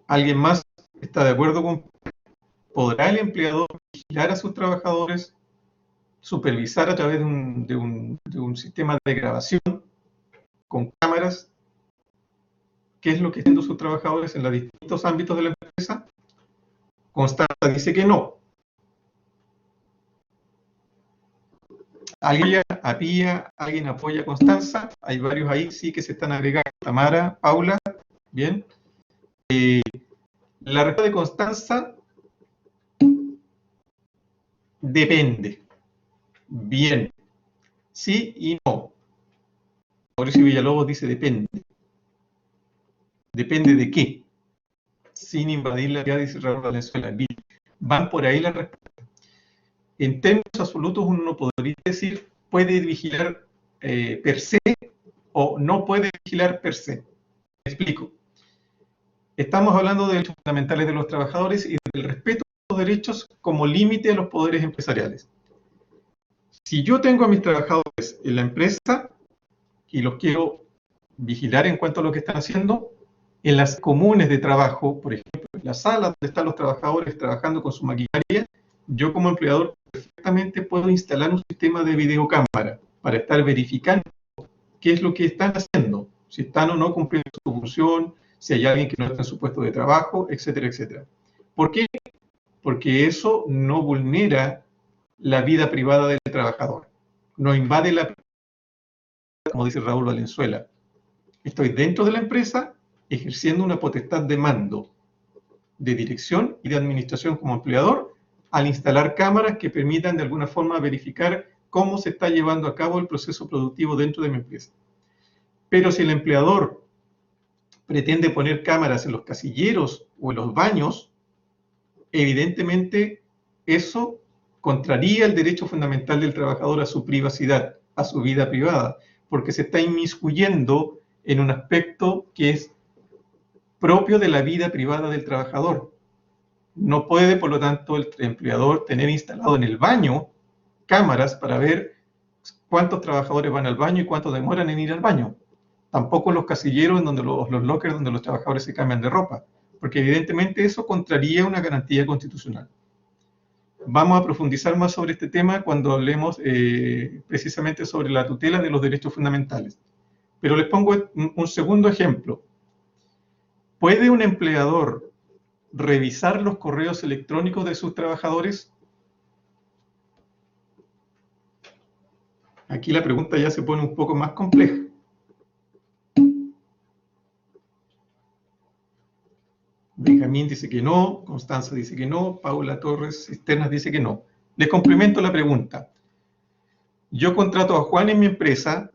¿Alguien más está de acuerdo con? ¿Podrá el empleador vigilar a sus trabajadores, supervisar a través de un sistema de grabación con cámaras qué es lo que están haciendo sus trabajadores en los distintos ámbitos de la empresa? Constanza dice que no. ¿Alguien apoya a Constanza? Hay varios ahí, sí, que se están agregando. Tamara, Paula, bien. La respuesta de Constanza: depende. Bien. Sí y no. Mauricio Villalobos dice depende. ¿Depende de qué? Sin invadir la realidad, dice Raúl Valenzuela. Bien. Van por ahí las respuestas. En términos absolutos, uno no podría decir puede vigilar per se o no puede vigilar per se. Me explico. Estamos hablando de derechos fundamentales de los trabajadores y del respeto a los derechos como límite a los poderes empresariales. Si yo tengo a mis trabajadores en la empresa y los quiero vigilar en cuanto a lo que están haciendo, en las comunes de trabajo, por ejemplo, en la sala donde están los trabajadores trabajando con su maquinaria, yo como empleador perfectamente puedo instalar un sistema de videocámara para estar verificando qué es lo que están haciendo, si están o no cumpliendo su función, si hay alguien que no está en su puesto de trabajo, etcétera, etcétera. ¿Por qué? Porque eso no vulnera la vida privada del trabajador, no invade la privacidad, como dice Raúl Valenzuela. Estoy dentro de la empresa ejerciendo una potestad de mando, de dirección y de administración como empleador, al instalar cámaras que permitan de alguna forma verificar cómo se está llevando a cabo el proceso productivo dentro de mi empresa. Pero si el empleador pretende poner cámaras en los casilleros o en los baños, evidentemente eso contraría el derecho fundamental del trabajador a su privacidad, a su vida privada, porque se está inmiscuyendo en un aspecto que es propio de la vida privada del trabajador. No puede, por lo tanto, el empleador tener instalado en el baño cámaras para ver cuántos trabajadores van al baño y cuántos demoran en ir al baño. Tampoco los casilleros, en donde los lockers donde los trabajadores se cambian de ropa, porque evidentemente eso contraría una garantía constitucional. Vamos a profundizar más sobre este tema cuando hablemos precisamente sobre la tutela de los derechos fundamentales. Pero les pongo un segundo ejemplo. ¿Puede un empleador revisar los correos electrónicos de sus trabajadores? Aquí la pregunta ya se pone un poco más compleja. Benjamín dice que no, Constanza dice que no, Paula Torres Cisternas dice que no. Les complemento la pregunta. Yo contrato a Juan en mi empresa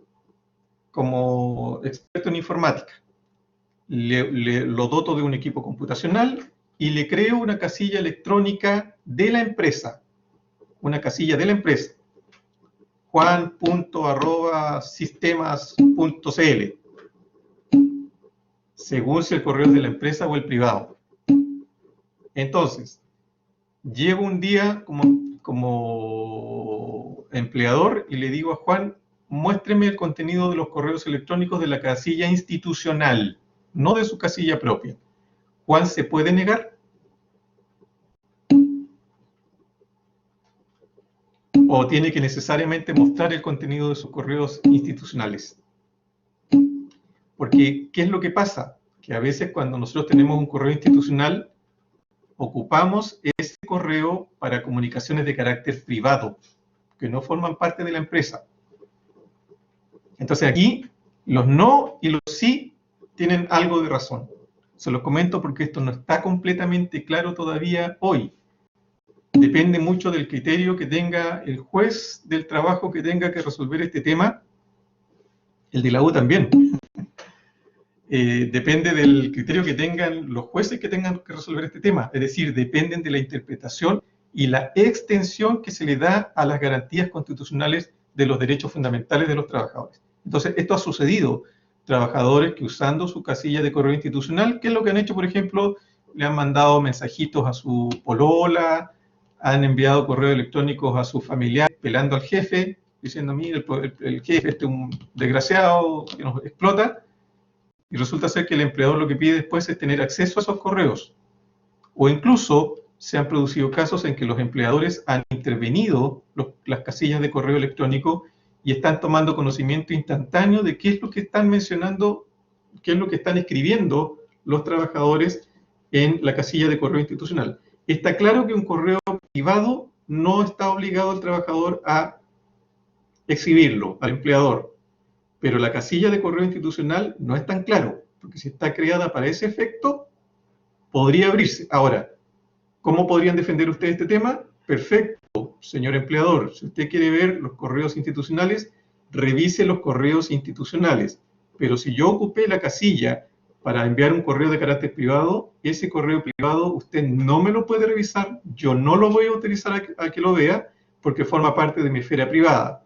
como experto en informática. Lo doto de un equipo computacional y le creo una casilla electrónica de la empresa. Una casilla de la empresa. juan.sistemas.cl, según si el correo es de la empresa o el privado. Entonces, llego un día como empleador y le digo a Juan, muéstreme el contenido de los correos electrónicos de la casilla institucional, no de su casilla propia. ¿Juan se puede negar? ¿O tiene que necesariamente mostrar el contenido de sus correos institucionales? Porque, ¿qué es lo que pasa? Que a veces cuando nosotros tenemos un correo institucional, ocupamos ese correo para comunicaciones de carácter privado, que no forman parte de la empresa. Entonces aquí, los no y los sí tienen algo de razón. Se los comento porque esto no está completamente claro todavía hoy. Depende mucho del criterio que tenga el juez del trabajo que tenga que resolver este tema, el de la U también. Depende del criterio que tengan los jueces que tengan que resolver este tema. Es decir, dependen de la interpretación y la extensión que se le da a las garantías constitucionales de los derechos fundamentales de los trabajadores. Entonces, esto ha sucedido. Trabajadores que usando su casilla de correo institucional, ¿qué es lo que han hecho? Por ejemplo, le han mandado mensajitos a su polola, han enviado correos electrónicos a sus familiares pelando al jefe, diciendo, mire, el jefe este es un desgraciado que nos explota. Y resulta ser que el empleador lo que pide después es tener acceso a esos correos. O incluso se han producido casos en que los empleadores han intervenido las casillas de correo electrónico y están tomando conocimiento instantáneo de qué es lo que están mencionando, qué es lo que están escribiendo los trabajadores en la casilla de correo institucional. Está claro que un correo privado no está obligado al trabajador a exhibirlo, al empleador. Pero la casilla de correo institucional no es tan claro, porque si está creada para ese efecto, podría abrirse. Ahora, ¿cómo podrían defender ustedes este tema? Perfecto, señor empleador. Si usted quiere ver los correos institucionales, revise los correos institucionales. Pero si yo ocupé la casilla para enviar un correo de carácter privado, ese correo privado usted no me lo puede revisar, yo no lo voy a utilizar a que lo vea, porque forma parte de mi esfera privada.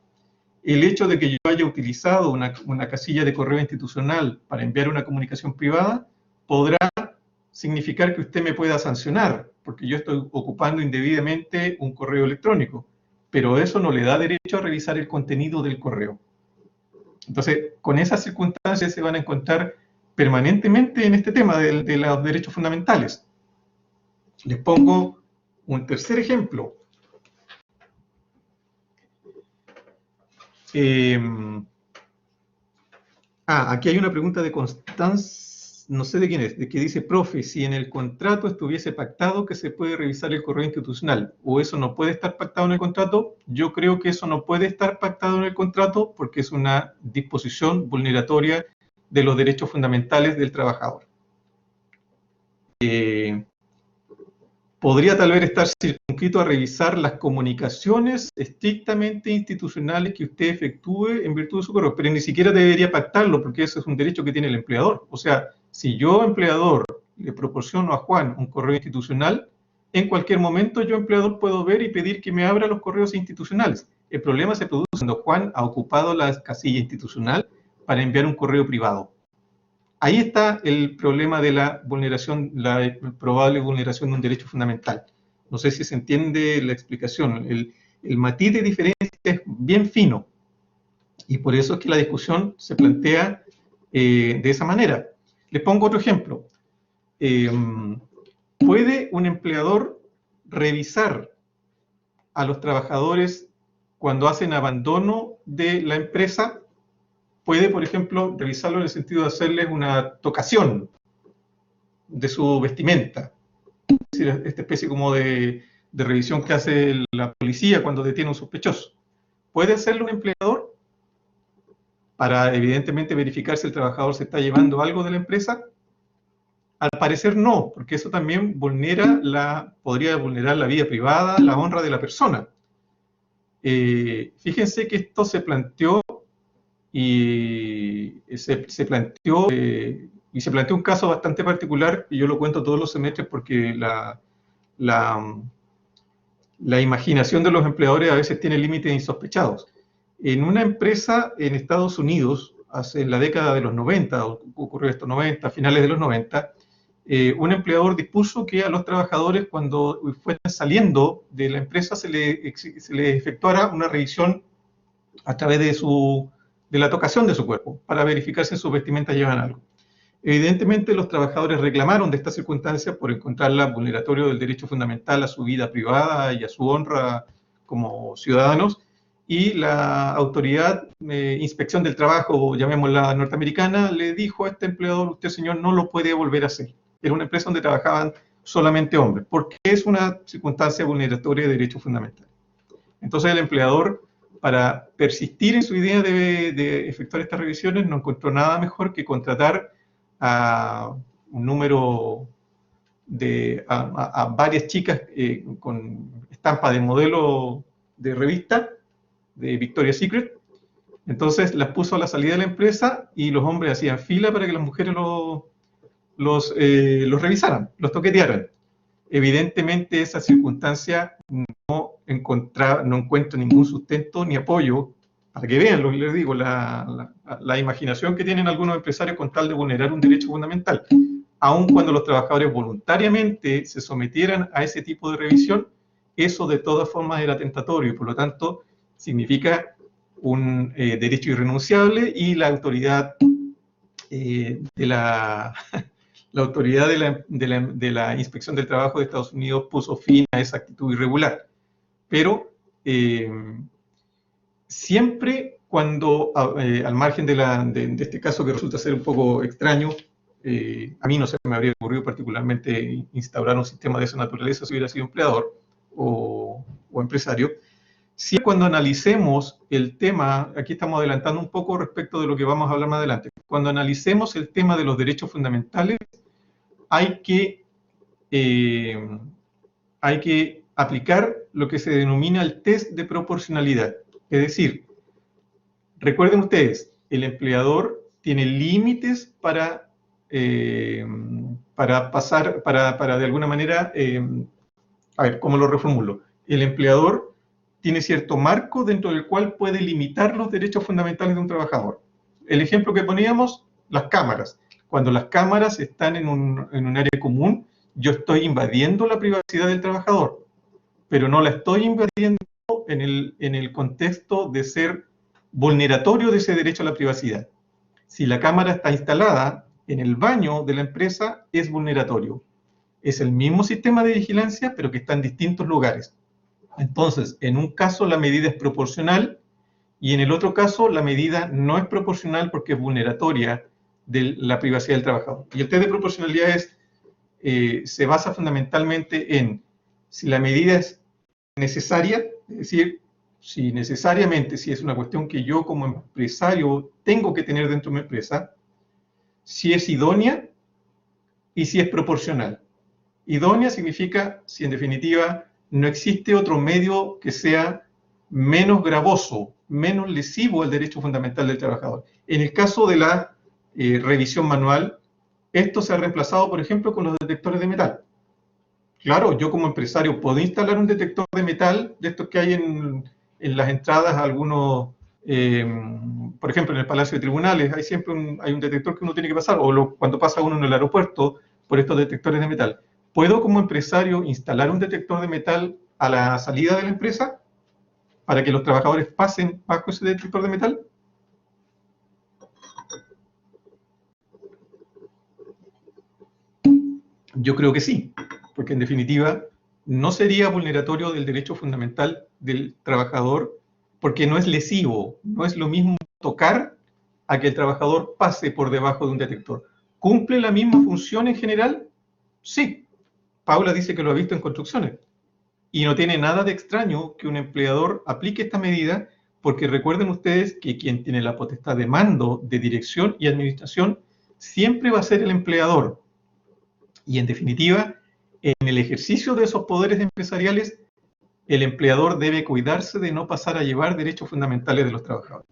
El hecho de que yo haya utilizado una casilla de correo institucional para enviar una comunicación privada podrá significar que usted me pueda sancionar, porque yo estoy ocupando indebidamente un correo electrónico, pero eso no le da derecho a revisar el contenido del correo. Entonces, con esas circunstancias se van a encontrar permanentemente en este tema de los derechos fundamentales. Les pongo un tercer ejemplo. Aquí hay una pregunta de Constanza, no sé de quién es, de que dice, profe, si en el contrato estuviese pactado que se puede revisar el correo institucional, o eso no puede estar pactado en el contrato, yo creo que eso no puede estar pactado en el contrato porque es una disposición vulneratoria de los derechos fundamentales del trabajador. Podría tal vez estar circunscrito a revisar las comunicaciones estrictamente institucionales que usted efectúe en virtud de su correo, pero ni siquiera debería pactarlo porque eso es un derecho que tiene el empleador. O sea, si yo, empleador, le proporciono a Juan un correo institucional, en cualquier momento yo, empleador, puedo ver y pedir que me abra los correos institucionales. El problema se produce cuando Juan ha ocupado la casilla institucional para enviar un correo privado. Ahí está el problema de la vulneración, la probable vulneración de un derecho fundamental. No sé si se entiende la explicación. El matiz de diferencia es bien fino y por eso es que la discusión se plantea de esa manera. Les pongo otro ejemplo. ¿Puede un empleador revisar a los trabajadores cuando hacen abandono de la empresa? puede, por ejemplo, revisarlo en el sentido de hacerles una tocación de su vestimenta. Es decir, esta especie como de revisión que hace la policía cuando detiene a un sospechoso. ¿Puede hacerlo un empleador para, evidentemente, verificar si el trabajador se está llevando algo de la empresa? Al parecer no, porque eso también podría vulnerar la vida privada, la honra de la persona. Fíjense que esto se planteó y se planteó un caso bastante particular, y yo lo cuento todos los semestres porque la imaginación de los empleadores a veces tiene límites insospechados. En una empresa en Estados Unidos, en la década de los 90, ocurrió esto, 90, finales de los 90, un empleador dispuso que a los trabajadores, cuando fueran saliendo de la empresa, se le efectuara una revisión a través de la tocación de su cuerpo, para verificar si en sus vestimentas llevan algo. Evidentemente, los trabajadores reclamaron de esta circunstancia por encontrarla vulneratorio del derecho fundamental a su vida privada y a su honra como ciudadanos, y la autoridad inspección del trabajo, llamémosla norteamericana, le dijo a este empleador: usted, señor, no lo puede volver a hacer. Era una empresa donde trabajaban solamente hombres, porque es una circunstancia vulneratoria de derechos fundamentales. Entonces el empleador, para persistir en su idea de efectuar estas revisiones, no encontró nada mejor que contratar a un número a varias chicas con estampa de modelo de revista, de Victoria's Secret. Entonces las puso a la salida de la empresa y los hombres hacían fila para que las mujeres los revisaran, los toquetearan. Evidentemente esa circunstancia no encuentra ningún sustento ni apoyo, para que vean lo que les digo, la imaginación que tienen algunos empresarios con tal de vulnerar un derecho fundamental. Aun cuando los trabajadores voluntariamente se sometieran a ese tipo de revisión, eso de todas formas era tentatorio y por lo tanto significa un derecho irrenunciable, y la autoridad la autoridad de la Inspección del Trabajo de Estados Unidos puso fin a esa actitud irregular. Pero siempre cuando, al margen de este caso que resulta ser un poco extraño, a mí no se me habría ocurrido particularmente instaurar un sistema de esa naturaleza si hubiera sido empleador o empresario. Siempre cuando analicemos el tema, aquí estamos adelantando un poco respecto de lo que vamos a hablar más adelante, cuando analicemos el tema de los derechos fundamentales, hay que aplicar lo que se denomina el test de proporcionalidad. Es decir, recuerden ustedes, el empleador tiene límites para pasar, para de alguna manera, a ver, ¿cómo lo reformulo? El empleador tiene cierto marco dentro del cual puede limitar los derechos fundamentales de un trabajador. El ejemplo que poníamos, las cámaras. Cuando las cámaras están en un área común, yo estoy invadiendo la privacidad del trabajador, pero no la estoy invadiendo en el contexto de ser vulneratorio de ese derecho a la privacidad. Si la cámara está instalada en el baño de la empresa, es vulneratorio. Es el mismo sistema de vigilancia, pero que está en distintos lugares. Entonces, en un caso la medida es proporcional y en el otro caso la medida no es proporcional porque es vulneratoria de la privacidad del trabajador. Y el test de proporcionalidad se basa fundamentalmente en si la medida es necesaria, es decir, si es una cuestión que yo como empresario tengo que tener dentro de mi empresa, si es idónea y si es proporcional. Idónea significa si en definitiva no existe otro medio que sea menos gravoso, menos lesivo al derecho fundamental del trabajador. En el caso de la revisión manual, esto se ha reemplazado, por ejemplo, con los detectores de metal. Claro, yo como empresario puedo instalar un detector de metal, de estos que hay en las entradas a algunos, por ejemplo, en el Palacio de Tribunales, hay siempre un detector que uno tiene que pasar, o cuando pasa uno en el aeropuerto, por estos detectores de metal. ¿Puedo como empresario instalar un detector de metal a la salida de la empresa para que los trabajadores pasen bajo ese detector de metal? Yo creo que sí, porque en definitiva no sería vulneratorio del derecho fundamental del trabajador, porque no es lesivo, no es lo mismo tocar a que el trabajador pase por debajo de un detector. ¿Cumple la misma función en general? Sí. Paula dice que lo ha visto en construcciones. Y no tiene nada de extraño que un empleador aplique esta medida, porque recuerden ustedes que quien tiene la potestad de mando, de dirección y administración, siempre va a ser el empleador. Y en definitiva, en el ejercicio de esos poderes empresariales, el empleador debe cuidarse de no pasar a llevar derechos fundamentales de los trabajadores.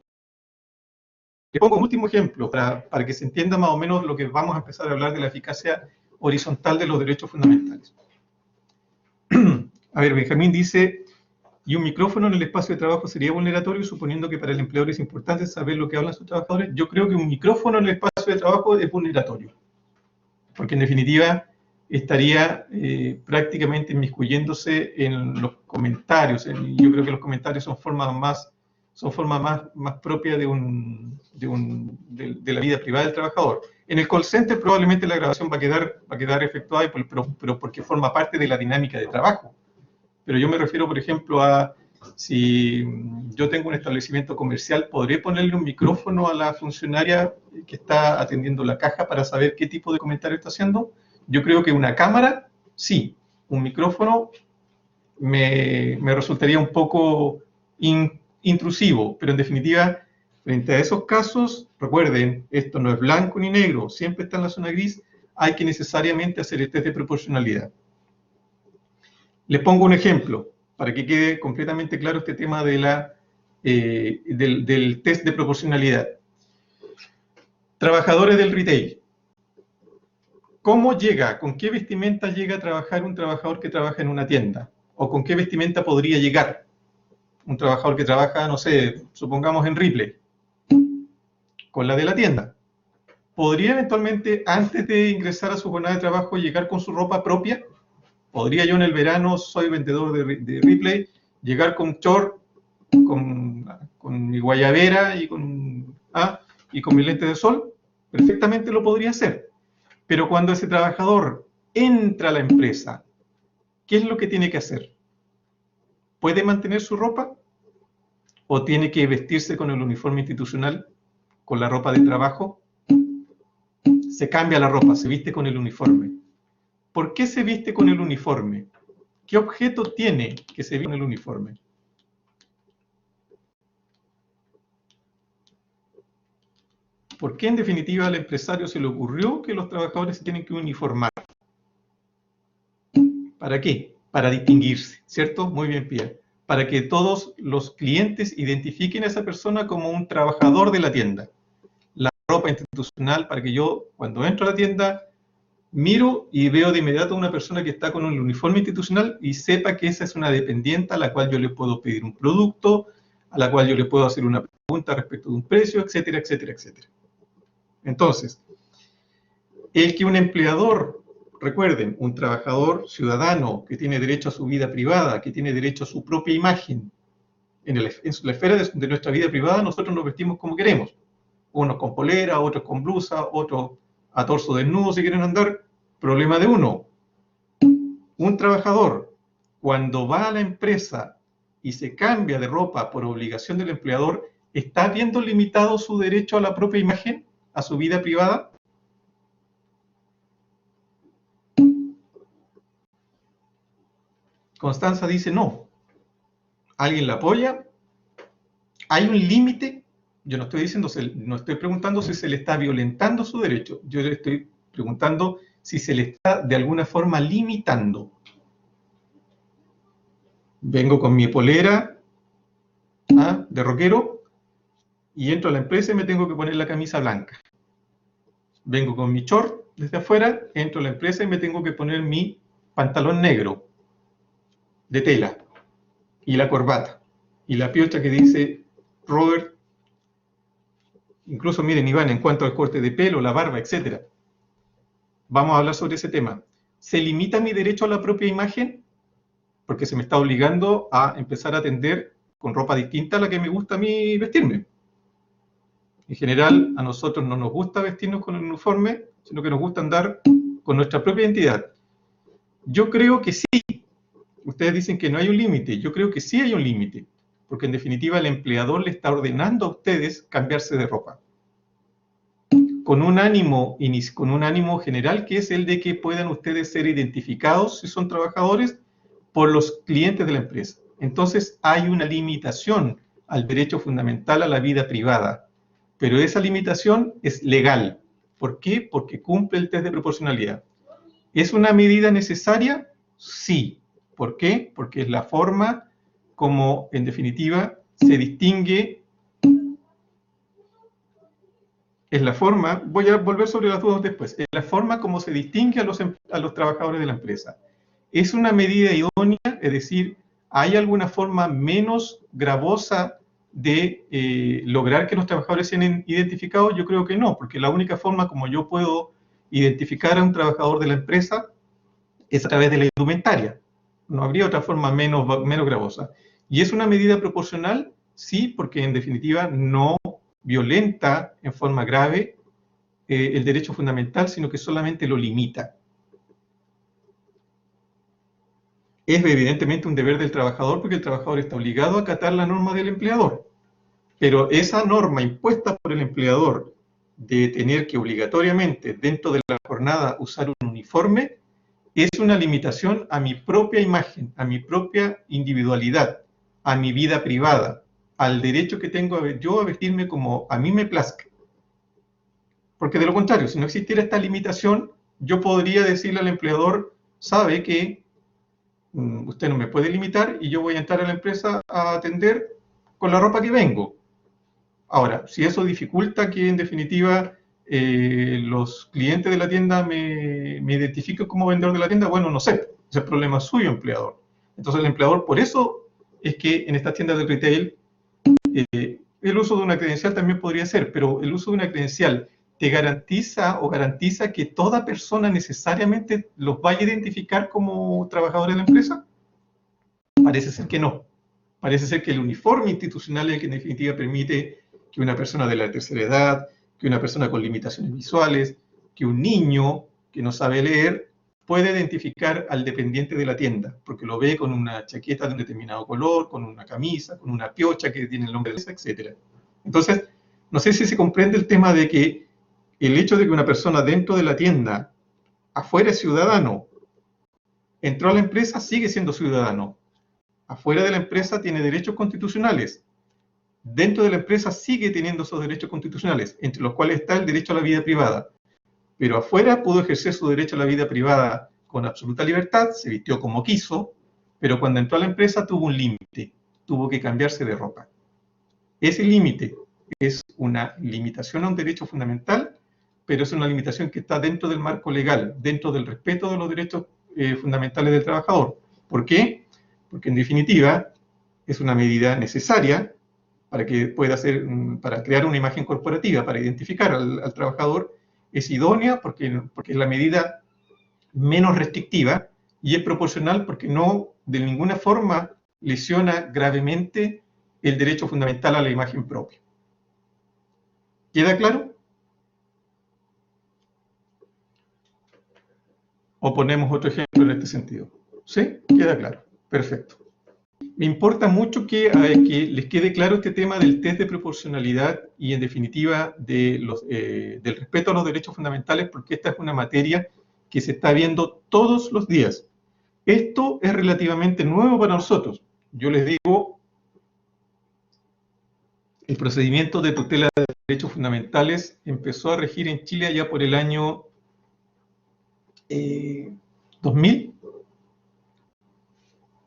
Le pongo un último ejemplo para que se entienda más o menos lo que vamos a empezar a hablar de la eficacia horizontal de los derechos fundamentales. A ver, Benjamín dice, ¿y un micrófono en el espacio de trabajo sería vulneratorio, suponiendo que para el empleador es importante saber lo que hablan sus trabajadores? Yo creo que un micrófono en el espacio de trabajo es vulneratorio, porque en definitiva estaría prácticamente inmiscuyéndose en los comentarios. Yo creo que los comentarios son formas más propias de la vida privada del trabajador. En el call center probablemente la grabación va a quedar efectuada, pero porque forma parte de la dinámica de trabajo. Pero yo me refiero, por ejemplo, a si yo tengo un establecimiento comercial, ¿podré ponerle un micrófono a la funcionaria que está atendiendo la caja para saber qué tipo de comentario está haciendo? Yo creo que una cámara, sí. Un micrófono me resultaría un poco intrusivo, pero en definitiva, frente a esos casos, recuerden, esto no es blanco ni negro, siempre está en la zona gris, hay que necesariamente hacer el test de proporcionalidad. Les pongo un ejemplo, para que quede completamente claro este tema del test de proporcionalidad. Trabajadores del retail. ¿Cómo llega, con qué vestimenta llega a trabajar un trabajador que trabaja en una tienda? ¿O con qué vestimenta podría llegar un trabajador que trabaja, no sé, supongamos en Ripley? Con la de la tienda. ¿Podría eventualmente, antes de ingresar a su jornada de trabajo, llegar con su ropa propia? ¿Podría yo en el verano, soy vendedor de Ripley, llegar con short, con mi guayabera y con mi lente de sol? Perfectamente lo podría hacer. Pero cuando ese trabajador entra a la empresa, ¿qué es lo que tiene que hacer? ¿Puede mantener su ropa? ¿O tiene que vestirse con el uniforme institucional, con la ropa de trabajo? Se cambia la ropa, se viste con el uniforme. ¿Por qué se viste con el uniforme? ¿Qué objeto tiene que se viste con el uniforme? ¿Por qué en definitiva al empresario se le ocurrió que los trabajadores se tienen que uniformar? ¿Para qué? Para distinguirse, ¿cierto? Muy bien, Pia. Para que todos los clientes identifiquen a esa persona como un trabajador de la tienda. La ropa institucional, para que yo, cuando entro a la tienda, miro y veo de inmediato a una persona que está con un uniforme institucional y sepa que esa es una dependiente a la cual yo le puedo pedir un producto, a la cual yo le puedo hacer una pregunta respecto de un precio, etcétera, etcétera, etcétera. Entonces, el que un empleador, recuerden, un trabajador ciudadano que tiene derecho a su vida privada, que tiene derecho a su propia imagen, en la esfera de nuestra vida privada nosotros nos vestimos como queremos. Unos con polera, otros con blusa, otros a torso desnudo si quieren andar. Problema de uno. Un trabajador, cuando va a la empresa y se cambia de ropa por obligación del empleador, ¿está viendo limitado su derecho a la propia imagen, a su vida privada? Constanza dice no. ¿Alguien la apoya? ¿Hay un límite? Yo no estoy preguntando si se le está violentando su derecho. Yo le estoy preguntando si se le está de alguna forma limitando. Vengo con mi polera de rockero y entro a la empresa y me tengo que poner la camisa blanca. Vengo con mi short desde afuera, entro a la empresa y me tengo que poner mi pantalón negro de tela y la corbata y la piocha que dice Robert. Incluso miren, Iván, en cuanto al corte de pelo, la barba, etc. Vamos a hablar sobre ese tema. ¿Se limita mi derecho a la propia imagen? Porque se me está obligando a empezar a atender con ropa distinta a la que me gusta a mí vestirme. En general, a nosotros no nos gusta vestirnos con el uniforme, sino que nos gusta andar con nuestra propia identidad. Yo creo que sí. Ustedes dicen que no hay un límite. Yo creo que sí hay un límite. Porque en definitiva el empleador le está ordenando a ustedes cambiarse de ropa. con un ánimo general, que es el de que puedan ustedes ser identificados, si son trabajadores, por los clientes de la empresa. Entonces hay una limitación al derecho fundamental a la vida privada, pero esa limitación es legal. ¿Por qué? Porque cumple el test de proporcionalidad. ¿Es una medida necesaria? Sí. ¿Por qué? Porque es la forma como, en definitiva, se distingue. Es la forma, voy a volver sobre las dudas después, es la forma como se distingue a los trabajadores de la empresa. ¿Es una medida idónea? Es decir, ¿hay alguna forma menos gravosa de lograr que los trabajadores sean identificados? Yo creo que no, porque la única forma como yo puedo identificar a un trabajador de la empresa es a través de la indumentaria. No habría otra forma menos gravosa. ¿Y es una medida proporcional? Sí, porque en definitiva no violenta en forma grave el derecho fundamental, sino que solamente lo limita. Es evidentemente un deber del trabajador, porque el trabajador está obligado a acatar la norma del empleador. Pero esa norma impuesta por el empleador de tener que obligatoriamente dentro de la jornada usar un uniforme, es una limitación a mi propia imagen, a mi propia individualidad, a mi vida privada, al derecho que tengo yo a vestirme como a mí me plazca. Porque de lo contrario, si no existiera esta limitación, yo podría decirle al empleador, sabe que usted no me puede limitar y yo voy a entrar a la empresa a atender con la ropa que vengo. Ahora, si eso dificulta que en definitiva los clientes de la tienda me identifiquen como vendedor de la tienda, bueno, no sé, ese es el problema suyo, empleador. Entonces el empleador, por eso es que en estas tiendas de retail el uso de una credencial también podría ser, pero el uso de una credencial te garantiza que toda persona necesariamente los vaya a identificar como trabajadores de la empresa. Parece ser que no. Parece ser que el uniforme institucional es el que en definitiva permite que una persona de la tercera edad, que una persona con limitaciones visuales, que un niño que no sabe leer, puede identificar al dependiente de la tienda, porque lo ve con una chaqueta de un determinado color, con una camisa, con una piocha que tiene el nombre de esa, etc. Entonces, no sé si se comprende el tema de que el hecho de que una persona dentro de la tienda, afuera es ciudadano, entró a la empresa, sigue siendo ciudadano. Afuera de la empresa tiene derechos constitucionales. Dentro de la empresa sigue teniendo esos derechos constitucionales, entre los cuales está el derecho a la vida privada. Pero afuera pudo ejercer su derecho a la vida privada con absoluta libertad, se vistió como quiso, pero cuando entró a la empresa tuvo un límite, tuvo que cambiarse de ropa. Ese límite es una limitación a un derecho fundamental, pero es una limitación que está dentro del marco legal, dentro del respeto de los derechos fundamentales del trabajador. ¿Por qué? Porque en definitiva es una medida necesaria para que pueda para crear una imagen corporativa, para identificar al trabajador. Es idónea porque es la medida menos restrictiva y es proporcional porque no de ninguna forma lesiona gravemente el derecho fundamental a la imagen propia. ¿Queda claro? ¿O ponemos otro ejemplo en este sentido? ¿Sí? ¿Queda claro? Perfecto. Me importa mucho que les quede claro este tema del test de proporcionalidad y, en definitiva, del respeto a los derechos fundamentales, porque esta es una materia que se está viendo todos los días. Esto es relativamente nuevo para nosotros. Yo les digo, el procedimiento de tutela de derechos fundamentales empezó a regir en Chile allá por el año 2000.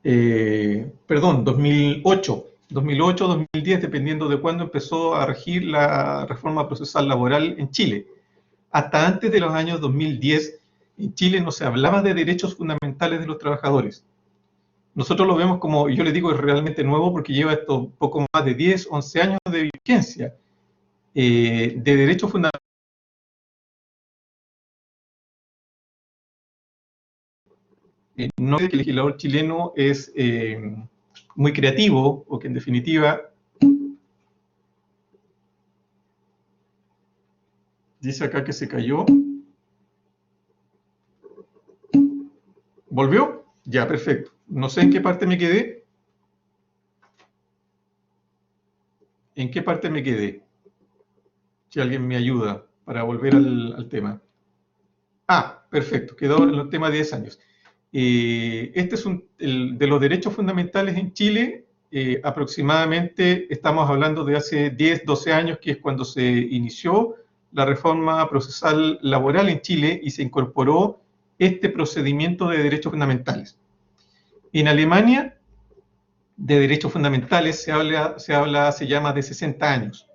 2008, 2010, dependiendo de cuándo empezó a regir la reforma procesal laboral en Chile. Hasta antes de los años 2010, en Chile no se hablaba de derechos fundamentales de los trabajadores. Nosotros lo vemos como, yo les digo, es realmente nuevo porque lleva esto poco más de 10, 11 años de vigencia de derechos fundamentales. No es que el legislador chileno es muy creativo o que en definitiva dice acá que se cayó. ¿Volvió? Ya, perfecto. No sé en qué parte me quedé. ¿En qué parte me quedé? Si alguien me ayuda para volver al tema. Ah, perfecto, quedó en el tema de 10 años. Este es de los derechos fundamentales en Chile, aproximadamente estamos hablando de hace 10, 12 años, que es cuando se inició la reforma procesal laboral en Chile y se incorporó este procedimiento de derechos fundamentales. En Alemania, de derechos fundamentales se llama de 60 años.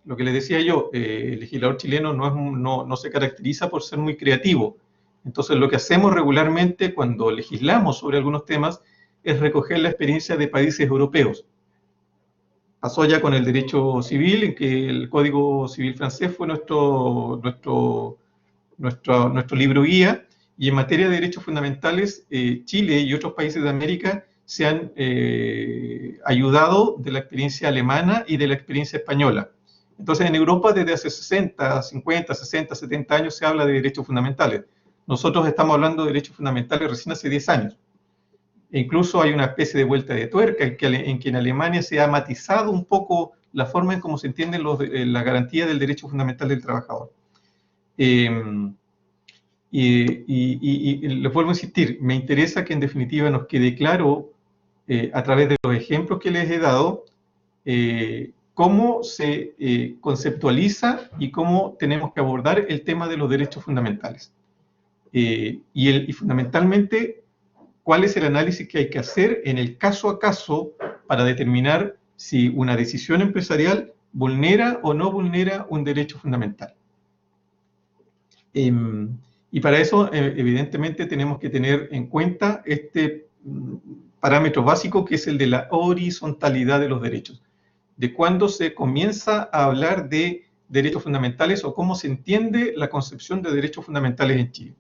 Lo que les decía yo, el legislador chileno no se caracteriza por ser muy creativo. Entonces, lo que hacemos regularmente cuando legislamos sobre algunos temas es recoger la experiencia de países europeos. Pasó ya con el derecho civil, en que el Código Civil francés fue nuestro libro guía, y en materia de derechos fundamentales, Chile y otros países de América se han ayudado de la experiencia alemana y de la experiencia española. Entonces, en Europa desde hace 60, 50, 60, 70 años se habla de derechos fundamentales. Nosotros estamos hablando de derechos fundamentales recién hace 10 años. E incluso hay una especie de vuelta de tuerca en que en Alemania se ha matizado un poco la forma en cómo se entienden la garantía del derecho fundamental del trabajador. Y les vuelvo a insistir, me interesa que en definitiva nos quede claro, a través de los ejemplos que les he dado, cómo se conceptualiza y cómo tenemos que abordar el tema de los derechos fundamentales. Y fundamentalmente, cuál es el análisis que hay que hacer en el caso a caso para determinar si una decisión empresarial vulnera o no vulnera un derecho fundamental. Y para eso, evidentemente, tenemos que tener en cuenta este parámetro básico, que es el de la horizontalidad de los derechos, de cuándo se comienza a hablar de derechos fundamentales o cómo se entiende la concepción de derechos fundamentales en Chile.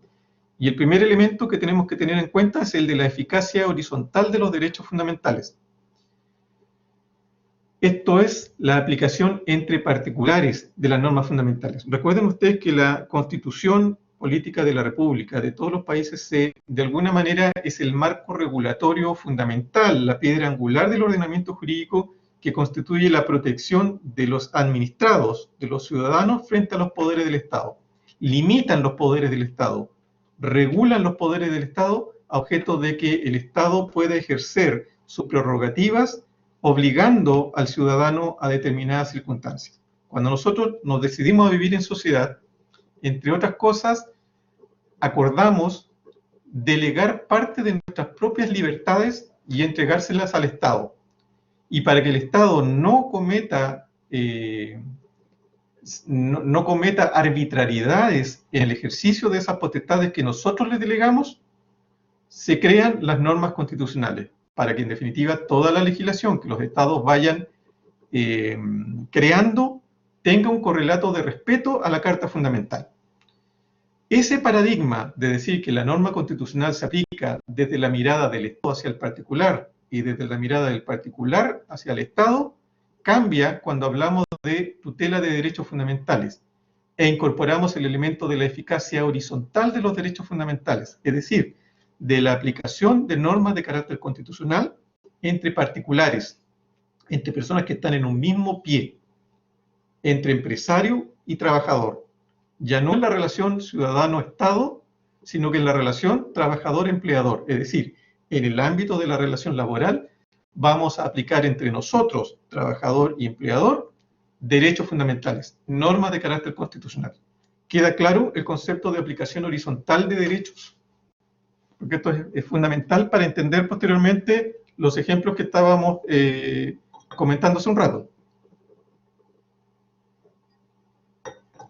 Y el primer elemento que tenemos que tener en cuenta es el de la eficacia horizontal de los derechos fundamentales. Esto es la aplicación entre particulares de las normas fundamentales. Recuerden ustedes que la Constitución Política de la República de todos los países de alguna manera es el marco regulatorio fundamental, la piedra angular del ordenamiento jurídico que constituye la protección de los administrados, de los ciudadanos frente a los poderes del Estado. Limitan los poderes del Estado, regulan los poderes del Estado a objeto de que el Estado pueda ejercer sus prerrogativas obligando al ciudadano a determinadas circunstancias. Cuando nosotros nos decidimos a vivir en sociedad, entre otras cosas, acordamos delegar parte de nuestras propias libertades y entregárselas al Estado. Y para que el Estado no cometa arbitrariedades en el ejercicio de esas potestades que nosotros le delegamos, se crean las normas constitucionales, para que en definitiva toda la legislación que los estados vayan creando tenga un correlato de respeto a la Carta Fundamental. Ese paradigma de decir que la norma constitucional se aplica desde la mirada del Estado hacia el particular y desde la mirada del particular hacia el Estado, cambia cuando hablamos de tutela de derechos fundamentales e incorporamos el elemento de la eficacia horizontal de los derechos fundamentales, es decir, de la aplicación de normas de carácter constitucional entre particulares, entre personas que están en un mismo pie, entre empresario y trabajador. Ya no en la relación ciudadano-Estado, sino que en la relación trabajador-empleador, es decir, en el ámbito de la relación laboral, vamos a aplicar entre nosotros, trabajador y empleador, derechos fundamentales, normas de carácter constitucional. ¿Queda claro el concepto de aplicación horizontal de derechos? Porque esto es fundamental para entender posteriormente los ejemplos que estábamos comentando hace un rato.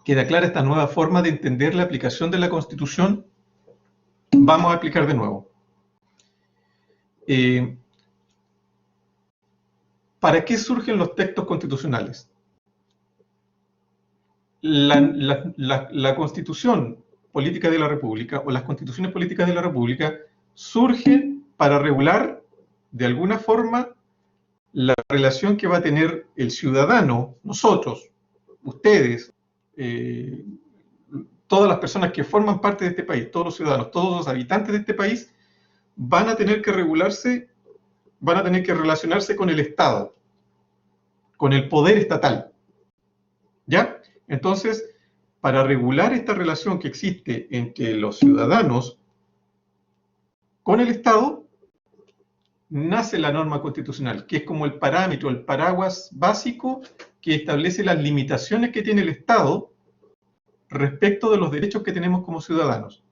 ¿Queda clara esta nueva forma de entender la aplicación de la Constitución? Vamos a explicar de nuevo. ¿Para qué surgen los textos constitucionales? La Constitución Política de la República o las Constituciones Políticas de la República surgen para regular, de alguna forma, la relación que va a tener el ciudadano, nosotros, ustedes, todas las personas que forman parte de este país, todos los ciudadanos, todos los habitantes de este país, van a tener que regularse, van a tener que relacionarse con el Estado, con el poder estatal. ¿Ya? Entonces, para regular esta relación que existe entre los ciudadanos con el Estado, nace la norma constitucional, que es como el parámetro, el paraguas básico que establece las limitaciones que tiene el Estado respecto de los derechos que tenemos como ciudadanos.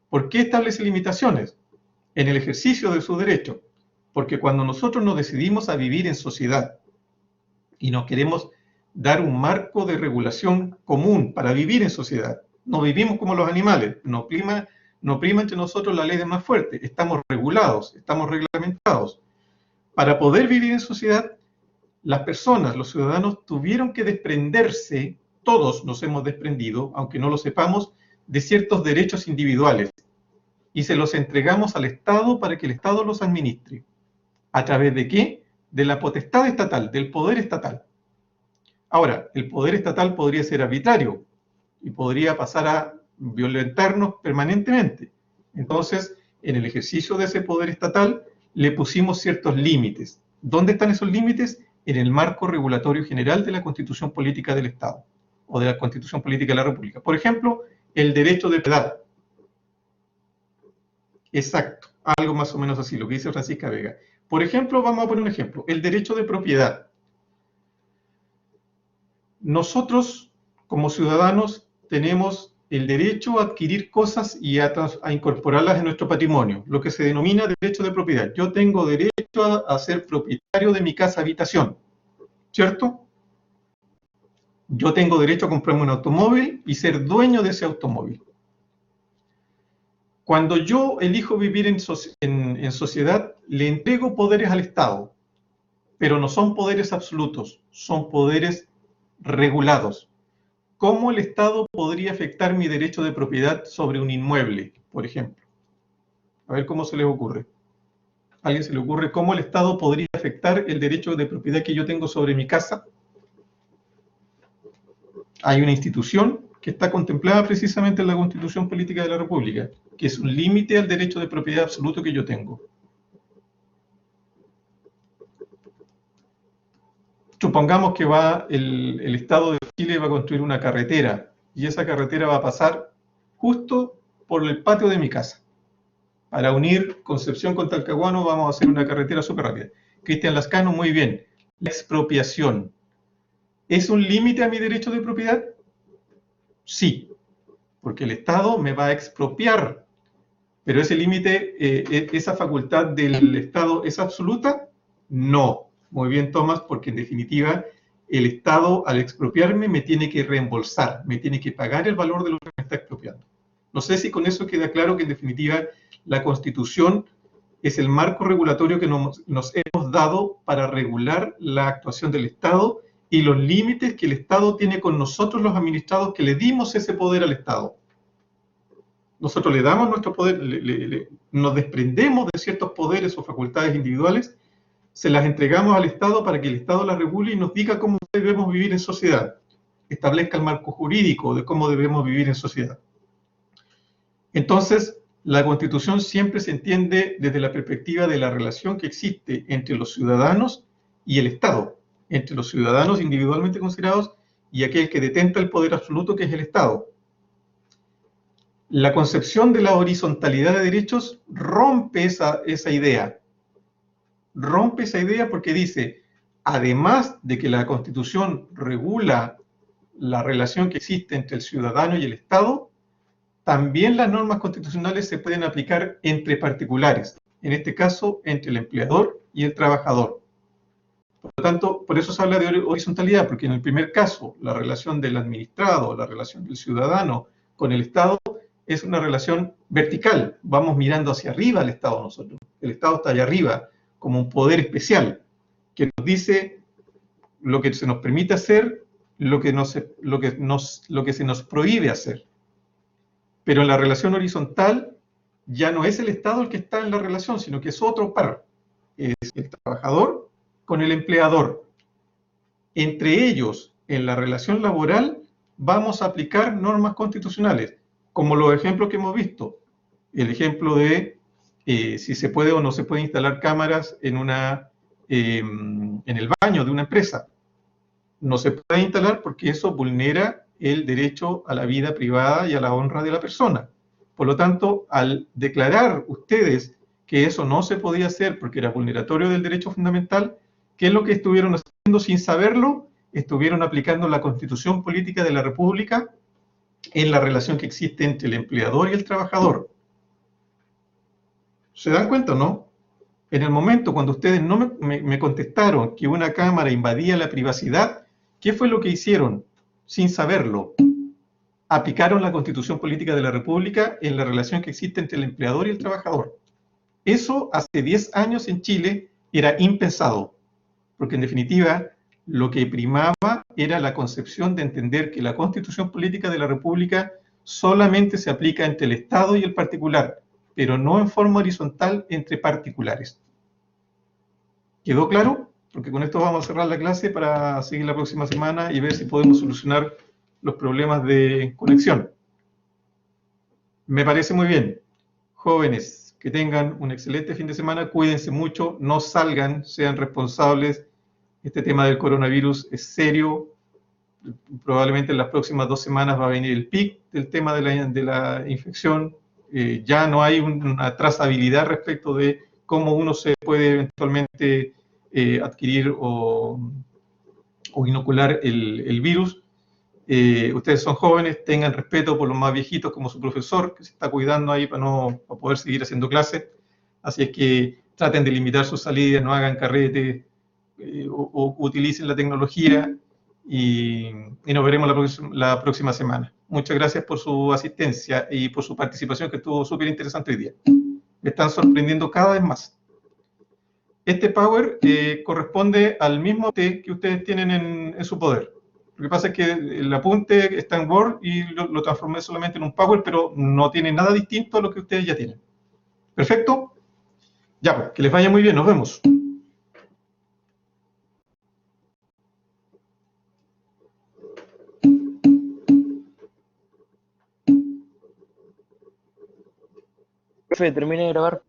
¿Por qué establece limitaciones? En el ejercicio de su derecho. Porque cuando nosotros nos decidimos a vivir en sociedad y nos queremos dar un marco de regulación común para vivir en sociedad, no vivimos como los animales, no prima entre nosotros la ley del más fuerte, estamos regulados, estamos reglamentados. Para poder vivir en sociedad, las personas, los ciudadanos, tuvieron que desprenderse, todos nos hemos desprendido, aunque no lo sepamos, de ciertos derechos individuales y se los entregamos al Estado para que el Estado los administre. ¿A través de qué? De la potestad estatal, del poder estatal. Ahora, el poder estatal podría ser arbitrario y podría pasar a violentarnos permanentemente. Entonces, en el ejercicio de ese poder estatal, le pusimos ciertos límites. ¿Dónde están esos límites? En el marco regulatorio general de la Constitución Política del Estado o de la Constitución Política de la República. Por ejemplo, el derecho de propiedad. Exacto, algo más o menos así, lo que dice Francisca Vega. Por ejemplo, vamos a poner un ejemplo, el derecho de propiedad. Nosotros, como ciudadanos, tenemos el derecho a adquirir cosas y a incorporarlas en nuestro patrimonio, lo que se denomina derecho de propiedad. Yo tengo derecho a ser propietario de mi casa habitación, ¿cierto? Yo tengo derecho a comprarme un automóvil y ser dueño de ese automóvil. Cuando yo elijo vivir en sociedad, le entrego poderes al Estado, pero no son poderes absolutos, son poderes regulados. ¿Cómo el Estado podría afectar mi derecho de propiedad sobre un inmueble, por ejemplo? A ver cómo se les ocurre. ¿A alguien se le ocurre cómo el Estado podría afectar el derecho de propiedad que yo tengo sobre mi casa? Hay una institución que está contemplada precisamente en la Constitución Política de la República, que es un límite al derecho de propiedad absoluto que yo tengo. Supongamos que el Estado de Chile va a construir una carretera y esa carretera va a pasar justo por el patio de mi casa. Para unir Concepción con Talcahuano vamos a hacer una carretera súper rápida. Cristian Lascano, muy bien. La expropiación. ¿Es un límite a mi derecho de propiedad? Sí, porque el Estado me va a expropiar. Pero ese límite, esa facultad del Estado, ¿es absoluta? No. Muy bien, Tomás, porque en definitiva el Estado al expropiarme me tiene que reembolsar, me tiene que pagar el valor de lo que me está expropiando. No sé si con eso queda claro que en definitiva la Constitución es el marco regulatorio que nos hemos dado para regular la actuación del Estado y los límites que el Estado tiene con nosotros los administrados que le dimos ese poder al Estado. Nosotros le damos nuestro poder, nos desprendemos de ciertos poderes o facultades individuales, se las entregamos al Estado para que el Estado las regule y nos diga cómo debemos vivir en sociedad, establezca el marco jurídico de cómo debemos vivir en sociedad. Entonces, la Constitución siempre se entiende desde la perspectiva de la relación que existe entre los ciudadanos y el Estado, entre los ciudadanos individualmente considerados y aquel que detenta el poder absoluto, que es el Estado. La concepción de la horizontalidad de derechos rompe esa idea. Rompe esa idea porque dice, además de que la Constitución regula la relación que existe entre el ciudadano y el Estado, también las normas constitucionales se pueden aplicar entre particulares, en este caso entre el empleador y el trabajador. Por lo tanto, por eso se habla de horizontalidad, porque en el primer caso, la relación del administrado, la relación del ciudadano con el Estado, es una relación vertical. Vamos mirando hacia arriba al Estado nosotros. El Estado está allá arriba, como un poder especial, que nos dice lo que se nos permite hacer, lo que se nos prohíbe hacer. Pero en la relación horizontal, ya no es el Estado el que está en la relación, sino que es otro par. Es el trabajador con el empleador. Entre ellos, en la relación laboral, vamos a aplicar normas constitucionales, como los ejemplos que hemos visto. El ejemplo de si se puede o no se puede instalar cámaras en el baño de una empresa. No se puede instalar porque eso vulnera el derecho a la vida privada y a la honra de la persona. Por lo tanto, al declarar ustedes que eso no se podía hacer porque era vulneratorio del derecho fundamental, ¿qué es lo que estuvieron haciendo sin saberlo? Estuvieron aplicando la Constitución Política de la República en la relación que existe entre el empleador y el trabajador. ¿Se dan cuenta o no? En el momento cuando ustedes no me contestaron que una cámara invadía la privacidad, ¿qué fue lo que hicieron? Sin saberlo, aplicaron la Constitución Política de la República en la relación que existe entre el empleador y el trabajador. Eso hace 10 años en Chile era impensado, porque en definitiva lo que primaba era la concepción de entender que la Constitución Política de la República solamente se aplica entre el Estado y el particular, pero no en forma horizontal entre particulares. ¿Quedó claro? Porque con esto vamos a cerrar la clase para seguir la próxima semana y ver si podemos solucionar los problemas de conexión. Me parece muy bien. Jóvenes, que tengan un excelente fin de semana, cuídense mucho, no salgan, sean responsables. Este tema del coronavirus es serio. Probablemente en las próximas 2 semanas va a venir el pic del tema de la infección. Ya no hay una trazabilidad respecto de cómo uno se puede eventualmente adquirir o inocular el virus. Ustedes son jóvenes, tengan respeto por los más viejitos como su profesor, que se está cuidando ahí para poder seguir haciendo clases. Así es que traten de limitar sus salidas, no hagan carrete, o utilicen la tecnología y nos veremos la próxima semana. Muchas gracias por su asistencia y por su participación, que estuvo súper interesante hoy día. Me están sorprendiendo cada vez más. Este Power corresponde al mismo que ustedes tienen en su poder. Lo que pasa es que el apunte está en Word y lo transformé solamente en un Power, pero no tiene nada distinto a lo que ustedes ya tienen. ¿Perfecto? Ya, pues, que les vaya muy bien. Nos vemos. Profe, termine de grabar.